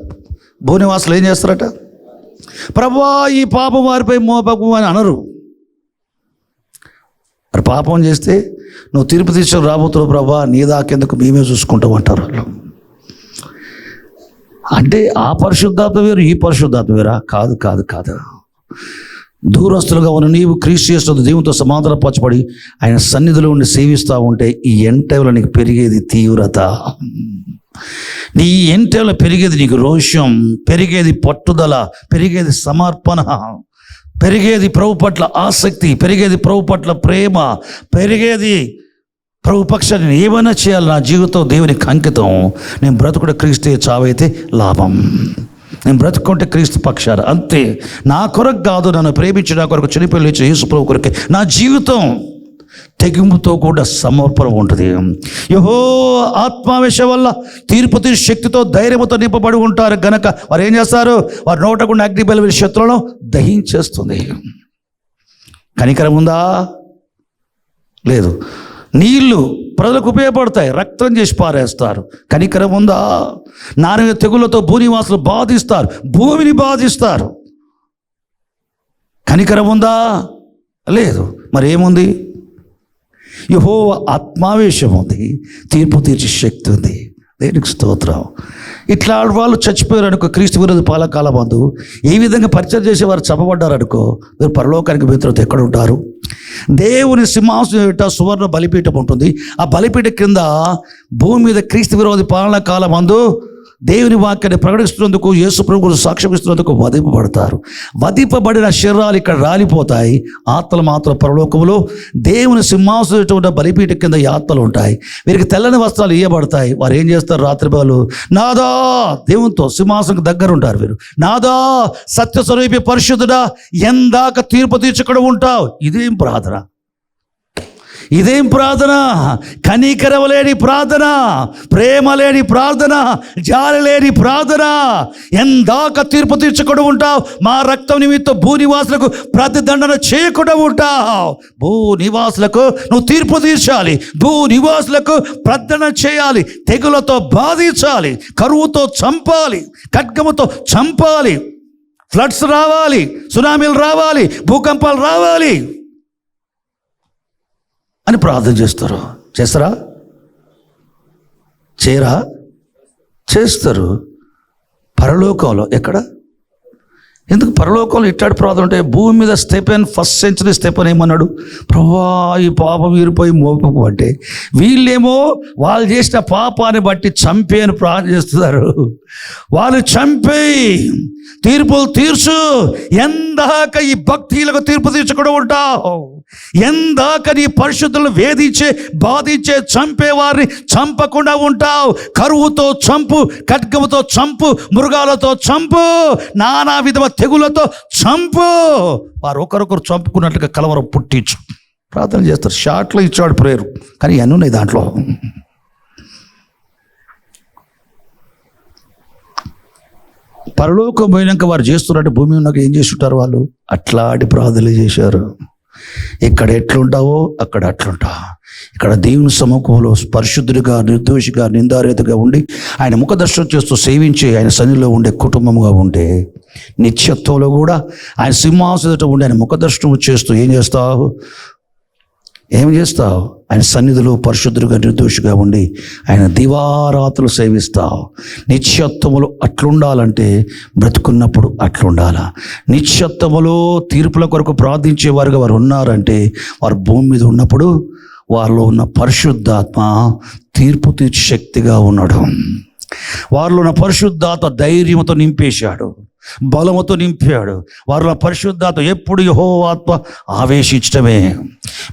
భూనివాసులు ఏం చేస్తారట? ప్రభువా ఈ పాపం వారిపై మోపకు అని అనరు. మరి పాపం చేస్తే నువ్వు తీర్పు తీసుకొని రాబోతున్నావు ప్రభువా, నీ దాకెందుకు, మేమే చూసుకుంటాం అంటారు వాళ్ళు. అంటే ఆ పరిశుద్ధాత్మ వేరు, ఈ పరిశుద్ధాత్మ వేరా? కాదు కాదు కాదు. దూరస్తులుగా ఉన్న నీవు క్రీస్తు యేసునందు దేవునితో సమాధానపరచబడి ఆయన సన్నిధిలో ఉండి సేవిస్తూ ఉంటే ఈ ఎంటైలో నీకు పెరిగేది తీవ్రత. నీ ఎంటైలో పెరిగేది నీకు రోషం, పెరిగేది పట్టుదల, పెరిగేది సమర్పణ, పెరిగేది ప్రభు పట్ల ఆసక్తి, పెరిగేది ప్రభు పట్ల ప్రేమ, పెరిగేది ప్రభు పక్షాన్ని ఏమైనా చేయాలి, నా జీవితం దేవునికి అంకితం, నేను బ్రతుకుడు క్రీస్తే, చావైతే లాభం, నేను బ్రతుకుంటే క్రీస్తు పక్షాన అంతే. నా కొరకు కాదు, నన్ను ప్రేమించి నా కొరకు చనిపోయి యేసు ప్రభు కొరకే నా జీవితం. తెగింపుతో కూడా సమర్పణ ఉంటుంది. యెహోవా ఆత్మావేశం వల్ల తీర్పు తీర్చు శక్తితో ధైర్యంతో నింపబడి ఉంటారు గనక వారు ఏం చేస్తారు? వారి నోట గుండా అగ్ని బలి శత్రువులను దహించేస్తుంది. కనికరం ఉందా? లేదు. నీళ్లు ప్రజలకు ఉపయోగపడతాయి, రక్తం చేసి పారేస్తారు. కనికరం ఉందా? నారాయణ తెగులతో భూనివాసులు బాధిస్తారు, భూమిని బాధిస్తారు. కనికరం ఉందా? లేదు. మరి ఏముంది? యెహోవా ఆత్మావేశం ఉంది, తీర్పు తీర్చే శక్తి ఉంది. దేనికి స్తోత్రం. ఇట్లా వాళ్ళు చచ్చిపోయారు అనుకో, క్రీస్తు విరోధి పాలకాల మందు ఈ విధంగా పరిచయం చేసేవారు చంపబడ్డారు అనుకో, మీరు పరలోకానికి మిత్రులతో ఎక్కడ ఉంటారు? దేవుని సింహాసనం ఎదుట సువర్ణ బలిపీఠం ఉంటుంది. ఆ బలిపీఠం కింద భూమి మీద క్రీస్తు విరోధి పాలన కాలం మందు దేవుని వాక్యాన్ని ప్రకటిస్తున్నందుకు, యేసు ప్రభువుకు సాక్ష్యం ఇస్తున్నందుకు వధింపబడతారు. వధింపబడిన శరీరాలు ఇక్కడ రాలిపోతాయి. ఆత్మలు మాత్రం పరలోకములో దేవుని సింహాసనం ఉన్న బలిపీఠ కింద ఈ ఆత్మలు ఉంటాయి. వీరికి తెల్లని వస్త్రాలు ఇవ్వబడతాయి. వారు ఏం చేస్తారు? రాత్రి బాలు నాదా, దేవునితో సింహాసనం దగ్గర ఉంటారు వీరు. నాదా సత్యస్వరూపి పరిశుద్ధుడా, ఎందాక తీర్పు తీర్చకుండా ఉంటావు. ఇదేం ప్రార్థన? ఇదేం ప్రార్థన? కనికరం లేని ప్రార్థన, ప్రేమ లేని ప్రార్థన, జాలి లేని ప్రార్థన. ఎందాక తీర్పు తీర్చకుండా ఉంటావు? మా రక్తం నిమిత్తం భూనివాసులకు ప్రతిదండన చేయకుండా ఉంటావు. భూనివాసులకు నువ్వు తీర్పు తీర్చాలి. భూనివాసులకు ప్రతిదండన చేయాలి. తెగులతో బాధించాలి, కరువుతో చంపాలి, ఖడ్గముతో చంపాలి, ఫ్లడ్స్ రావాలి, సునామీలు రావాలి, భూకంపాలు రావాలి అని ప్రార్థన చేస్తారు. చేస్తారా? చేయరా? చేస్తారు. పరలోకంలో ఎక్కడ? ఎందుకు పరలోకంలో ఇట్లాంటి ప్రార్థన ఉంటాయి? భూమి మీద స్టెఫెన్, ఫస్ట్ సెంచరీ స్టెఫెన్ ఏమన్నాడు? ప్రభువా, ఈ పాపం వీరిపోయి మోపకు అంటే, వీళ్ళేమో వాళ్ళు చేసిన పాపాన్ని బట్టి చంపే అని ప్రార్థన చేస్తున్నారు. వాళ్ళు చంపేయి, తీర్పులు తీర్చు. ఎందాక ఈ భక్తులకు తీర్పు తీర్చకుండా ఉంటావు? ఎందాక నీ పరిశుద్ధులను వేధించే, బాధించే, చంపేవారిని చంపకుండా ఉంటావు? కరువుతో చంపు, ఖడ్గముతో చంపు, మృగాలతో చంపు, నానా విధమ తెగులతో చంపు. వారు ఒకరొకరు చంపుకున్నట్లుగా కలవరం పుట్టించు. ప్రార్థన చేస్తారు. షార్ట్లో ఇచ్చాడు ప్రేయర్, కానీ అన్నీ ఉన్నాయి దాంట్లో. పరలోకం పోయినాక వారు చేస్తున్నట్టు భూమి ఉన్నాక ఏం చేస్తుంటారు? వాళ్ళు అట్లాంటి ప్రార్థనలు చేశారు. ఇక్కడ ఎట్లుంటావో అక్కడ అట్లుంటావు. ఇక్కడ దేవుని సముఖంలో పరిశుద్ధుడిగా, నిర్దోషిగా, నిందారేతగా ఉండి ఆయన ముఖదర్శనం చేస్తూ సేవించి ఆయన సన్నిధిలో ఉండే కుటుంబంగా ఉంటే, నిత్యత్వంలో కూడా ఆయన సింహాసనం ఉండి ఆయన ముఖదర్శనం చేస్తూ ఏం చేస్తావు? ఆయన సన్నిధిలో పరిశుద్ధుడిగా, నిర్దోషిగా ఉండి ఆయన దివారాత్రులు సేవిస్తావు. నిత్యత్వములు అట్లుండాలంటే బ్రతుకున్నప్పుడు అట్లుండాలా? నిత్యత్వములో తీర్పుల కొరకు ప్రార్థించే వారుగా వారు ఉన్నారంటే, వారు భూమి మీద ఉన్నప్పుడు వారిలో ఉన్న పరిశుద్ధాత్మ తీర్పు తీర్చి శక్తిగా ఉన్నాడు. వారిలో ఉన్న పరిశుద్ధాత్మ ధైర్యంతో నింపేశాడు, బలముతో నింపాడు. వారిలో పరిశుద్ధాత్మ ఎప్పుడు యెహోవా ఆత్మ ఆవేశించడమే.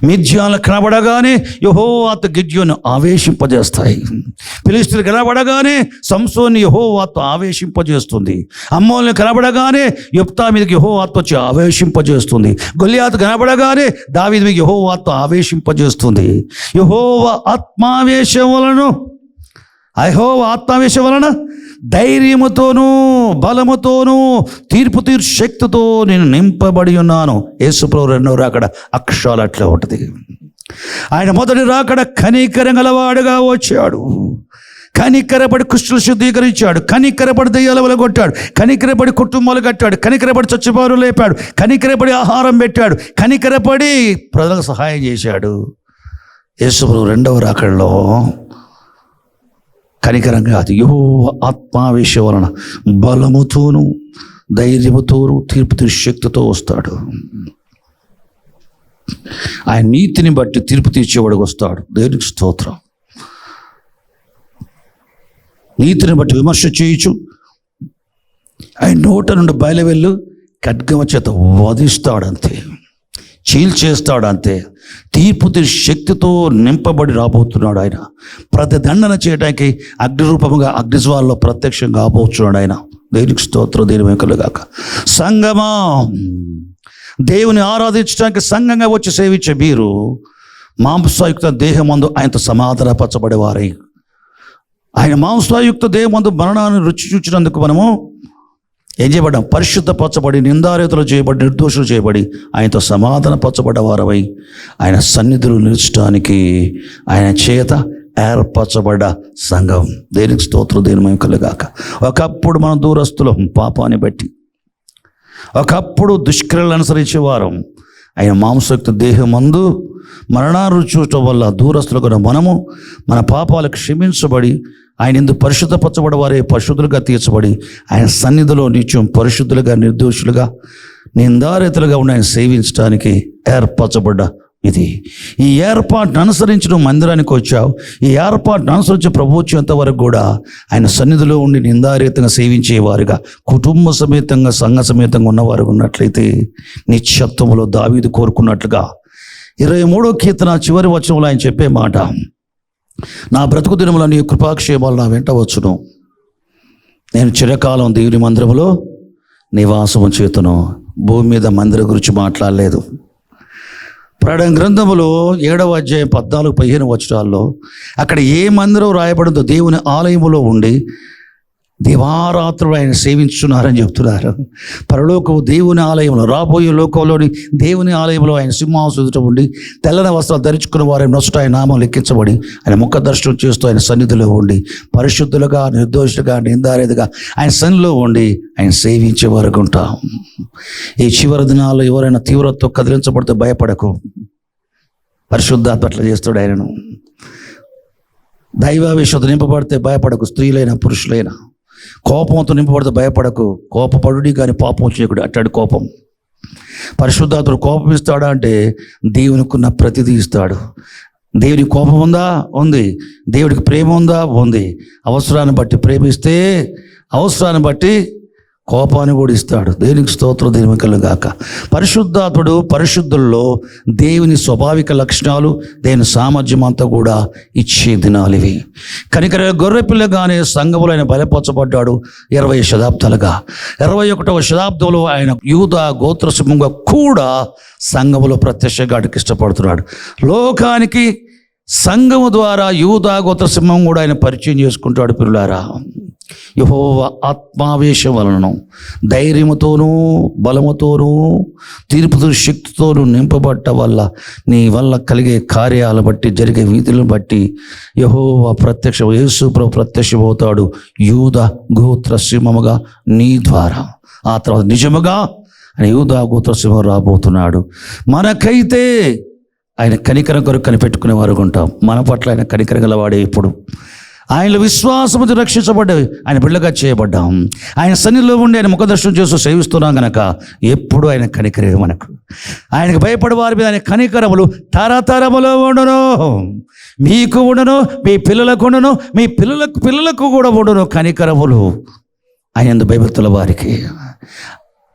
మిద్యాను కనబడగానే యెహోవా ఆత్మ గిద్యోను ఆవేశింపజేస్తాయి. ఫిలిష్తీయులు కనబడగానే సంసోన్ని యెహోవా ఆత్మ ఆవేశింపజేస్తుంది. అమ్మోల్ని కనబడగానే యెఫ్తా మీదకి యెహోవా ఆత్మ వచ్చి ఆవేశింపజేస్తుంది. గొల్లియాతు కనబడగానే దావీదు మీదకి యెహోవా ఆత్మ ఆవేశింపజేస్తుంది. యెహోవా ఆత్మావేశం వలన ధైర్యముతోనూ బలముతోనూ తీర్పు తీర్చు శక్తితో నేను నింపబడి ఉన్నాను. యేసుప్రభు రెండో రాకడ అక్షరాలు అట్లా ఉంటుంది. ఆయన మొదటి రాకడ కనికరం గలవాడుగా వచ్చాడు. కనికరపడి కుష్ఠులు శుద్ధీకరించాడు, కనికరపడి దెయ్యాల వెలగొట్టాడు, కనికరపడి కుటుంబాలు కట్టాడు, కనికరపడి చచ్చిపోరు లేపాడు, కనికరపడి ఆహారం పెట్టాడు, కనికరపడి ప్రజలకు సహాయం చేశాడు. యేసుప్రభు రెండవ రాకడలో కనికరంగా అది యెహోవా ఆత్మావేశం వలన బలముతోనూ ధైర్యముతోనూ తీర్పు తీర్చు శక్తితో వస్తాడు. ఆయన నీతిని బట్టి తీర్పు తీర్చేవాడికి వస్తాడు. దేవునికి స్తోత్రం. నీతిని బట్టి విమర్శ చేయొచ్చు. ఆయన నోట నుండి బయలువెళ్ళు ఖడ్గమ చేత వధిస్తాడంతే, చీల్చేస్తాడంతే. తీర్పు తీర్చు శక్తితో నింపబడి రాబోతున్నాడు ఆయన. ప్రతిదండన చేయడానికి అగ్నిరూపముగా అగ్నిజ్వాలలో ప్రత్యక్షంగా రాబోతున్నాడు ఆయన. దేవునికి స్తోత్రం. దేని వెంకలుగాక. సంగమా, దేవుని ఆరాధించడానికి సంఘంగా వచ్చి సేవించే మీరు మాంసయుక్త దేహమందు ఆయనతో సమాధానపరచబడేవారై, ఆయన మాంసయుక్త దేహమందు మరణాన్ని రుచి చూచినందుకు మనము ఏం చేయబడ్డాం? పరిశుద్ధపరచబడి, నిందారేతలు చేయబడి, నిర్దోషులు చేయబడి ఆయనతో సమాధానపరచబడ్డవారమై ఆయన సన్నిధిలో నిలుచడానికి ఆయన చేత ఏర్పరచబడ్డ సంఘం. దేనికి స్తోత్రం. దేని మేము కలుగాక. ఒకప్పుడు మనం దూరస్తులం పాపాన్ని బట్టి, ఒకప్పుడు దుష్క్రియలు అనుసరించేవారం. ఆయన మాంసయుక్త దేహమందు మరణాన్ని చూడటం వల్ల దూరస్తులుగా మనము మన పాపాలకు క్షమించబడి ఆయన ఎందుకు పరిశుద్ధపరచబడి వారే పరిశుద్ధులుగా తీర్చబడి ఆయన సన్నిధిలో నిత్యం పరిశుద్ధులుగా, నిర్దోషులుగా, నిందారేతలుగా ఉండి ఆయన సేవించడానికి ఏర్పరచబడ్డ ఇది. ఈ ఏర్పాటును అనుసరించి నువ్వు మందిరానికి వచ్చావు. ఈ ఏర్పాటును అనుసరించి ప్రభు వచ్చేంత వరకు కూడా ఆయన సన్నిధిలో ఉండి నిందారహితంగా సేవించేవారుగా, కుటుంబ సమేతంగా సంఘ సమేతంగా ఉన్నవారు ఉన్నట్లయితే నిత్యత్వంలో దావీదు కోరుకున్నట్లుగా 23వ కీర్తన చివరి వచనంలో ఆయన చెప్పే మాట, నా బ్రతుకు దినముల నీ కృపాక్షేమాలు నా వెంట వచ్చును, నేను చిరకాలం దేవుని మందిరములో నివాసము చేతును. భూమి మీద మందిరం గురించి మాట్లాడలేదు. ప్రకటన గ్రంథములో 7వ అధ్యాయం 14-15 వచనాల్లో అక్కడ ఏ మందిరం రాయబడిందో దేవుని ఆలయములో ఉండి దివారాత్రులు ఆయన సేవించున్నారని చెప్తున్నారు. పరలోకము దేవుని ఆలయంలో, రాబోయే లోకంలోని దేవుని ఆలయంలో ఆయన సింహాసనం ఉండి తెల్లని వస్త్రాలు ధరించుకున్న వారి నొసట ఆయన నామం లెక్కించబడి ఆయన ముఖ దర్శనం చేస్తూ ఆయన సన్నిధిలో ఉండి పరిశుద్ధులుగా, నిర్దోషులుగా, నిందారేదిగా ఆయన సన్నిధిలో ఉండి ఆయన సేవించే వరకు ఉంటాం. ఈ చివరి దినాల్లో ఎవరైనా తీవ్రతతో కదిలించబడితే భయపడకు. పరిశుద్ధాత్మ అట్లా చేస్తాడు ఆయనను. దైవావేశత నింపబడితే భయపడకు. స్త్రీలైనా పురుషులైనా కోపంతో నింపబడితే భయపడకు. కోపపడుడి కానీ పాపం చేయకుడు, అట్టాడు కోపం. పరిశుద్ధాత్ముడు కోపం ఇస్తాడా అంటే దేవునికున్న ప్రతిదీ ఇస్తాడు. దేవునికి కోపం ఉందా? ఉంది. దేవుడికి ప్రేమ ఉందా? ఉంది. అవసరాన్ని బట్టి ప్రేమిస్తే అవసరాన్ని బట్టి కోపాన్ని కూడా ఇస్తాడు. దేవునికి స్తోత్రం, దేవుని కలుగాక. పరిశుద్ధాత్ముడు పరిశుద్ధుల్లో దేవుని స్వాభావిక లక్షణాలు, దేవుని సామర్థ్యం అంతా కూడా ఇచ్చే దినాలు ఇవి. కనికర గొర్రెపిల్లగానే సంఘములో ఆయన బలపరచబడ్డాడు 20 శతాబ్దాలుగా. 21వ శతాబ్దంలో ఆయన యూదా గోత్రసింహంగా కూడా సంఘములో ప్రత్యక్షంగా ఇష్టపడుతున్నాడు. లోకానికి సంఘము ద్వారా యూదా గోత్రసింహం కూడా ఆయన పరిచయం చేసుకుంటాడు. పిల్లారా, యెహోవా ఆత్మావేశం వలన ధైర్యముతోనూ బలముతోనూ తీర్పు శక్తితోనూ నింపబట్ట వల్ల నీ వల్ల కలిగే కార్యాలను బట్టి, జరిగే వీధులను బట్టి యెహోవా యేసు ప్రభు ప్రత్యక్షమవుతాడు యూదా గోత్ర సింహముగా నీ ద్వారా. ఆ తర్వాత నిజముగా ఆయన యూదా గోత్ర సింహం రాబోతున్నాడు. మనకైతే ఆయన కనికరం కొరకు కనిపెట్టుకునే వారు ఉంటాం. మన పట్ల ఆయన కనికరం గలవాడే. ఇప్పుడు ఆయనలో విశ్వాసముతో రక్షించబడ్డాయి, ఆయన బిడ్డగా చేయబడ్డాం. ఆయన సన్నిధిలో ఉండి ఆయన ముఖదర్శనం చేస్తూ సేవిస్తున్నాం గనక ఎప్పుడు ఆయన కనికరే మనకు. ఆయనకు భయపడే వారి మీద ఆయన కనికరములు తరతరములో ఉండును. మీకు ఉండును, మీ పిల్లలకు ఉండును, మీ పిల్లలకు కూడా ఉండును కనికరములు. ఆయన భయభక్తుల వారికి,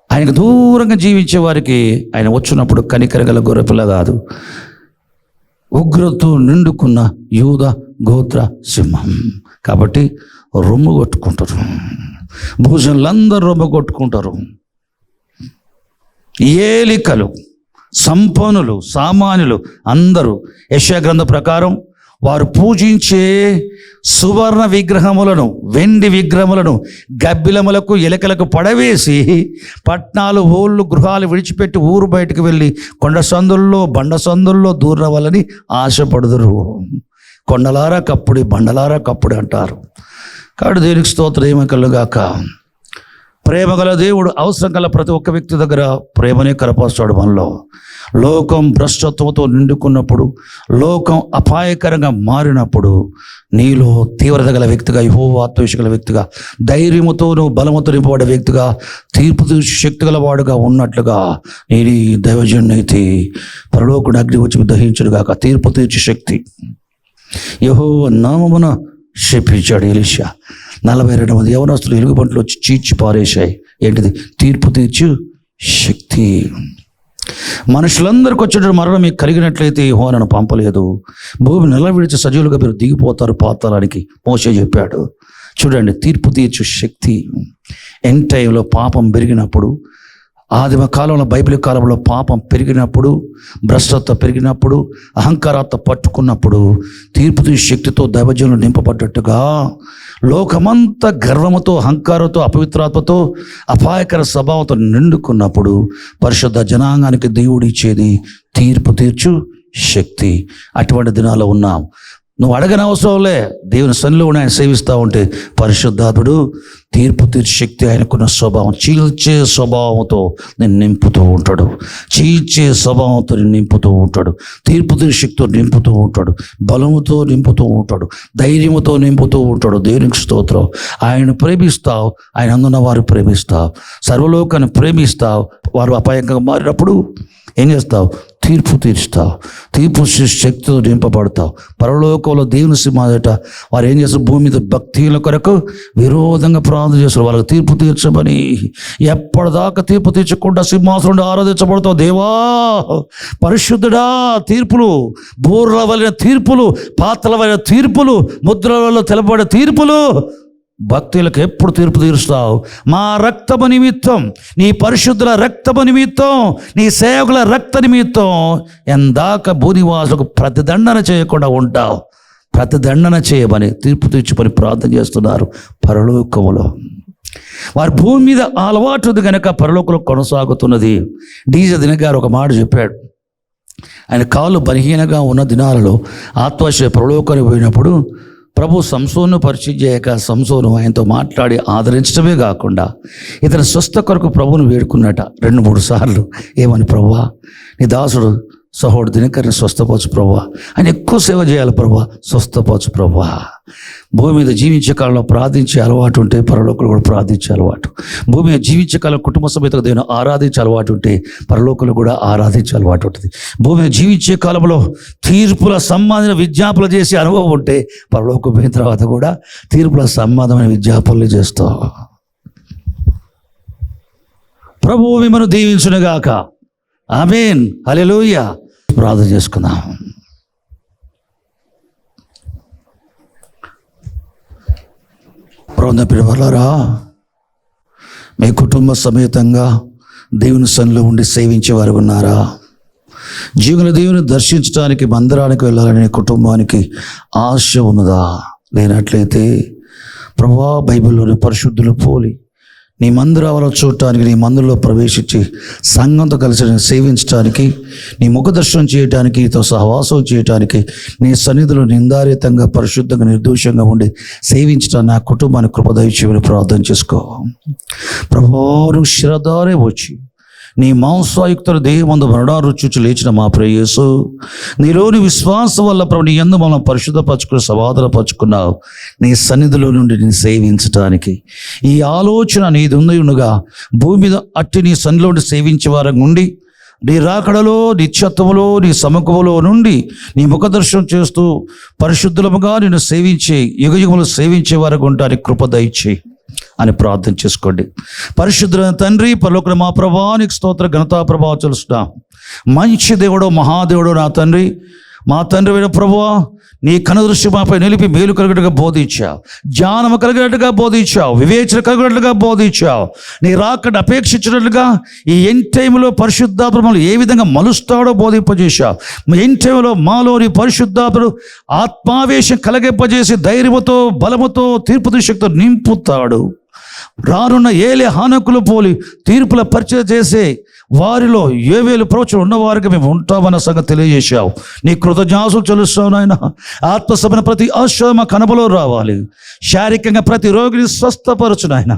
ఆయనకు దూరంగా జీవించే వారికి ఆయన వచ్చినప్పుడు కనికరగల గొర్రెపిల్ల కాదు, ఉగ్రతో నిండుకున్న యూదా గోత్ర సింహం. కాబట్టి రొమ్ము కొట్టుకుంటారు, భూజనులందరూ రొమ్ము కొట్టుకుంటారు. ఏలికలు, సంపన్నులు, సామాన్యులు అందరూ యెషయా గ్రంథం ప్రకారం వారు పూజించే సువర్ణ విగ్రహములను, వెండి విగ్రహములను గబ్బిలములకు, ఎలకలకు పడవేసి పట్నాలు, ఊళ్ళు, గృహాలు విడిచిపెట్టి ఊరు బయటకు వెళ్ళి కొండ సందుల్లో, బండ సందుల్లో దూరవలని ఆశపడుదురు. కొండలారా కప్పుడి, బండలారా కప్పుడి అంటారు. కాబట్టి దేవునికి స్తోత్రం ఏమకలుగాక. ప్రేమ గల దేవుడు అవసరం గల ప్రతి ఒక్క వ్యక్తి దగ్గర ప్రేమనే కనపరుస్తాడు. మనలో లోకం భ్రష్టత్వంతో నిండుకున్నప్పుడు, లోకం అపాయకరంగా మారినప్పుడు నీలో తీవ్రత గల వ్యక్తిగా, యెహోవా ఆత్మవిషయం గల వ్యక్తిగా, ధైర్యముతోనూ బలముతో నింపబడే వ్యక్తిగా, తీర్పు తీర్చే శక్తి గలవాడుగా ఉన్నట్లుగా నేను దైవజనుని అయితే పరలోకుడు అగ్ని వచ్చి దహించుడుగాక. తీర్పు తీర్చే శక్తి యెహోవా నామమున శపించాడు ఎలీషా. 42 మంది యవనస్తులు ఎలుగుబంట్లు వచ్చి చీల్చి పారేశాయి. ఏంటిది? తీర్పు తీర్చు శక్తి. మనుషులందరికీ వచ్చేటప్పుడు మరణం మీకు కలిగినట్లయితే యెహోవా నన్ను పంపలేదు, భూమి నిలవిడిచి సజీవులుగా మీరు దిగిపోతారు పాతాళానికి మోషే చెప్పాడు. చూడండి, తీర్పు తీర్చు శక్తి. ఎండ్ టైంలో పాపం పెరిగినప్పుడు, ఆదిమ కాలంలో, బైబిల్ కాలంలో పాపం పెరిగినప్పుడు, భ్రష్టత్వం పెరిగినప్పుడు, అహంకారాత్మ పట్టుకున్నప్పుడు తీర్పు తీర్చే శక్తితో దైవజనులు నింపబడ్డట్టుగా లోకమంతా గర్వముతో, అహంకారంతో, అపవిత్రాత్మతో, అపాయకర స్వభావంతో నిండుకున్నప్పుడు పరిశుద్ధ జనాంగానికి దేవుడు ఇచ్చేది తీర్పు తీర్చు శక్తి. అటువంటి దినాల్లో ఉన్నాం. నువ్వు అడగని అవసరంలే, దేవుని సన్నిధిలో ఆయన సేవిస్తూ ఉంటే పరిశుద్ధాత్ముడు తీర్పు తీర్చే శక్తి, ఆయనకున్న స్వభావం, చీల్చే స్వభావంతో నేను నింపుతూ ఉంటాడు. చీల్చే స్వభావంతో నేను నింపుతూ ఉంటాడు. తీర్పు తీర్చే శక్తితో నింపుతూ ఉంటాడు. బలముతో నింపుతూ ఉంటాడు. ధైర్యముతో నింపుతూ ఉంటాడు. దేవునికి స్తోత్రం. ఆయన ప్రేమిస్తావు, ఆయన అందున్న వారు ప్రేమిస్తావు, సర్వలోకాన్ని ప్రేమిస్తావు. వారు అపాయంగా మారినప్పుడు ఏం చేస్తావు? తీర్పు తీర్చుతావు, తీర్పు శక్తితో నింపబడతావు. పరలోకంలో దేవుని సింహాదట వారు ఏం చేస్తారు, భూమి మీద భక్తుల కొరకు విరోధంగా ప్రార్థన చేస్తారు, వాళ్ళకి తీర్పు తీర్చమని. ఎప్పటిదాకా తీర్పు తీర్చకుండా సింహాసనం నుండి ఆరాధించబడతావు. దేవా పరిశుద్ధుడా, తీర్పులు, బూర్ల వలన తీర్పులు, పాత్రల వలన తీర్పులు, ముద్రలలో తెలబడే తీర్పులు, భక్తులకు ఎప్పుడు తీర్పు తీరుస్తావు? మా రక్తము నిమిత్తం, నీ పరిశుద్ధుల రక్తము నిమిత్తం, నీ సేవకుల రక్త నిమిత్తం ఎందాక భూనివాసులకు ప్రతిదండన చేయకుండా ఉంటావు. ప్రతిదండన చేయమని తీర్పు తీర్చుకొని ప్రార్థన చేస్తున్నారు పరలోకములో. వారి భూమి మీద అలవాటు ఉంది కనుక పరలోకంలో కొనసాగుతున్నది. డీజే దిన గారు ఒక మాట చెప్పాడు. ఆయన కాళ్ళు బలహీనంగా ఉన్న దినాలలో ఆత్మశ్రీ పరలోకానికి పోయినప్పుడు ప్రభు సంసోను పరిచయం చేయక సంసోను ఆయనతో మాట్లాడి ఆదరించడమే కాకుండా ఇతని స్వస్థ కొరకు ప్రభువును వేడుకున్నట 2-3 సార్లు. ఏమని, ప్రభువా నీ దాసుడు సహోడు దినకరిని స్వస్థపరచు ప్రభువా, ఆయన ఎక్కువ సేవ చేయాలి ప్రభువా, స్వస్థపరచు ప్రభువా. భూమి మీద జీవించే కాలంలో ప్రార్థించే అలవాటు ఉంటే పరలోకులు కూడా ప్రార్థించే అలవాటు. భూమి మీద జీవించే కాలం కుటుంబ సమేతంగా దేవుని ఆరాధించే అలవాటు ఉంటే పరలోకులు కూడా ఆరాధించే అలవాటు ఉంటుంది. భూమి మీద జీవించే కాలంలో తీర్పుల సంబంధించిన విజ్ఞాపనలు చేసే అనుభవం ఉంటే పరలోకం పోయిన తర్వాత కూడా తీర్పుల సంబంధమైన విజ్ఞాపనలు చేస్తావు. ప్రభువు మిమ్మల్ని దీవించునుగాక. ఆమేన్, హల్లెలూయా. ప్రార్థన చేసుకుందాం. ప్రభువుని పిలువలారా, మీ కుటుంబ సమేతంగా దేవుని సన్నిధిలో ఉండి సేవించే వారు ఉన్నారా? జీవుల దేవుని దర్శించడానికి మందిరానికి వెళ్ళాలని కుటుంబానికి ఆశ ఉన్నదా? లేనట్లయితే ప్రభువా, బైబిల్లోని పరిశుద్ధులు పోలి నీ మందిరాలలో చూడటానికి, నీ మందిరంలో ప్రవేశించి సంఘంతో కలిసి సేవించడానికి, నీ ముఖ దర్శనం చేయడానికి, నీతో సహవాసం చేయడానికి, నీ సన్నిధిలో నిందారహితంగా పరిశుద్ధంగా నిర్దోషంగా ఉండి సేవించడానికి నా కుటుంబానికి కృప దయచేయమని ప్రార్థన చేసుకో. ప్రభువు శిరదారే వచ్చి నీ మాంసాయుక్తుల దేహమందు మరణాలు రుచి లేచిన మా ప్రియ యేసు, నీలోని విశ్వాసం వల్ల ప్రభు నీ యందు మనం పరిశుద్ధపరచుకుని సమాధానపరచుకున్నావు. నీ సన్నిధిలో నుండి నేను సేవించటానికి ఈ ఆలోచన నీది ఉందిగా భూమి మీద అట్టి నీ సన్నిధిలో నుండి సేవించే వారం ఉండి నీ రాకడలో, నిత్యత్వములో, నీ సముఖములో నుండి నీ ముఖదర్శనం చేస్తూ పరిశుద్ధులముగా నిన్ను సేవించే యుగయుగములు సేవించే వారికి ఉండడానికి కృప దయచేయి అని ప్రార్థన చేసుకోండి. పరిశుద్ధులైన తండ్రి, పరలోకమున మా ప్రభువానికి స్తోత్ర ఘనతా ప్రభావం చెల్లిస్తున్నాం. మంచి దేవుడు, మహాదేవుడు నా తండ్రి, మా తండ్రి అయిన ప్రభువా, నీ కనుదృష్టి మాపై నిలిపి మేలు కలిగినట్టుగా బోధించావు, జ్ఞానము కలిగినట్టుగా బోధించావు, వివేచన కలిగినట్లుగా బోధించావు. నీ రాకడ అపేక్షించినట్లుగా ఈ ఎండ్ టైంలో పరిశుద్ధాత్మను ఏ విధంగా మలుస్తాడో బోధింపజేశావు. ఎండ్ టైంలో మాలోని పరిశుద్ధాత్ముడు ఆత్మావేశం కలిగింపజేసి ధైర్యముతో, బలముతో, తీర్పు శక్తితో నింపుతాడు. రానున్న ఏలే హానకులు పోలి తీర్పుల పరిచయం చేసే వారిలో యోవేలు ప్రవచనం ఉన్నవారికి మేము ఉంటామన్న సంగతి తెలియజేశావు. నీ కృతజ్ఞాసులు చెల్లిస్తావు నాయన. ఆత్మసభన ప్రతి ఆశ మా కనబలో రావాలి. శారీరకంగా ప్రతి రోగిని స్వస్థపరచు నాయన.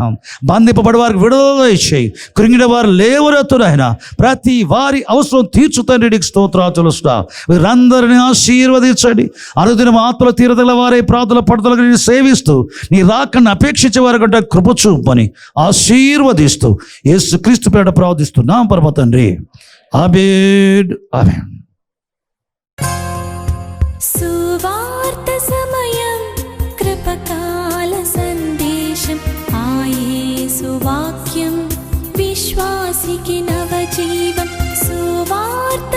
బంధింపబడి వారికి విడుదల ఇచ్చేయి. కృంగిన వారు లేవనెత్తు నాయన. ప్రతి వారి అవసరం తీర్చుతండి. నీకు స్తోత్రాలు చెల్లిస్తున్నాం. వీరందరినీ ఆశీర్వదించండి. అనుదినం ఆత్మల తీరదల వారే ప్రార్థన పడుదలకు నేను సేవిస్తూ నీ రాకను అపేక్షించే వారి కంటే కృప చూపని ఆశీర్వదిస్తూ యేసుక్రీస్తు పేరిట ప్రార్థిస్తున్నాం పరమ తండ్రి. ఆమేన్, ఆమేన్. సువార్త సమయం, కృపకాల సందేశం, ఆ యేసు వాక్యం విశ్వాసికి నవజీవం. సువార్త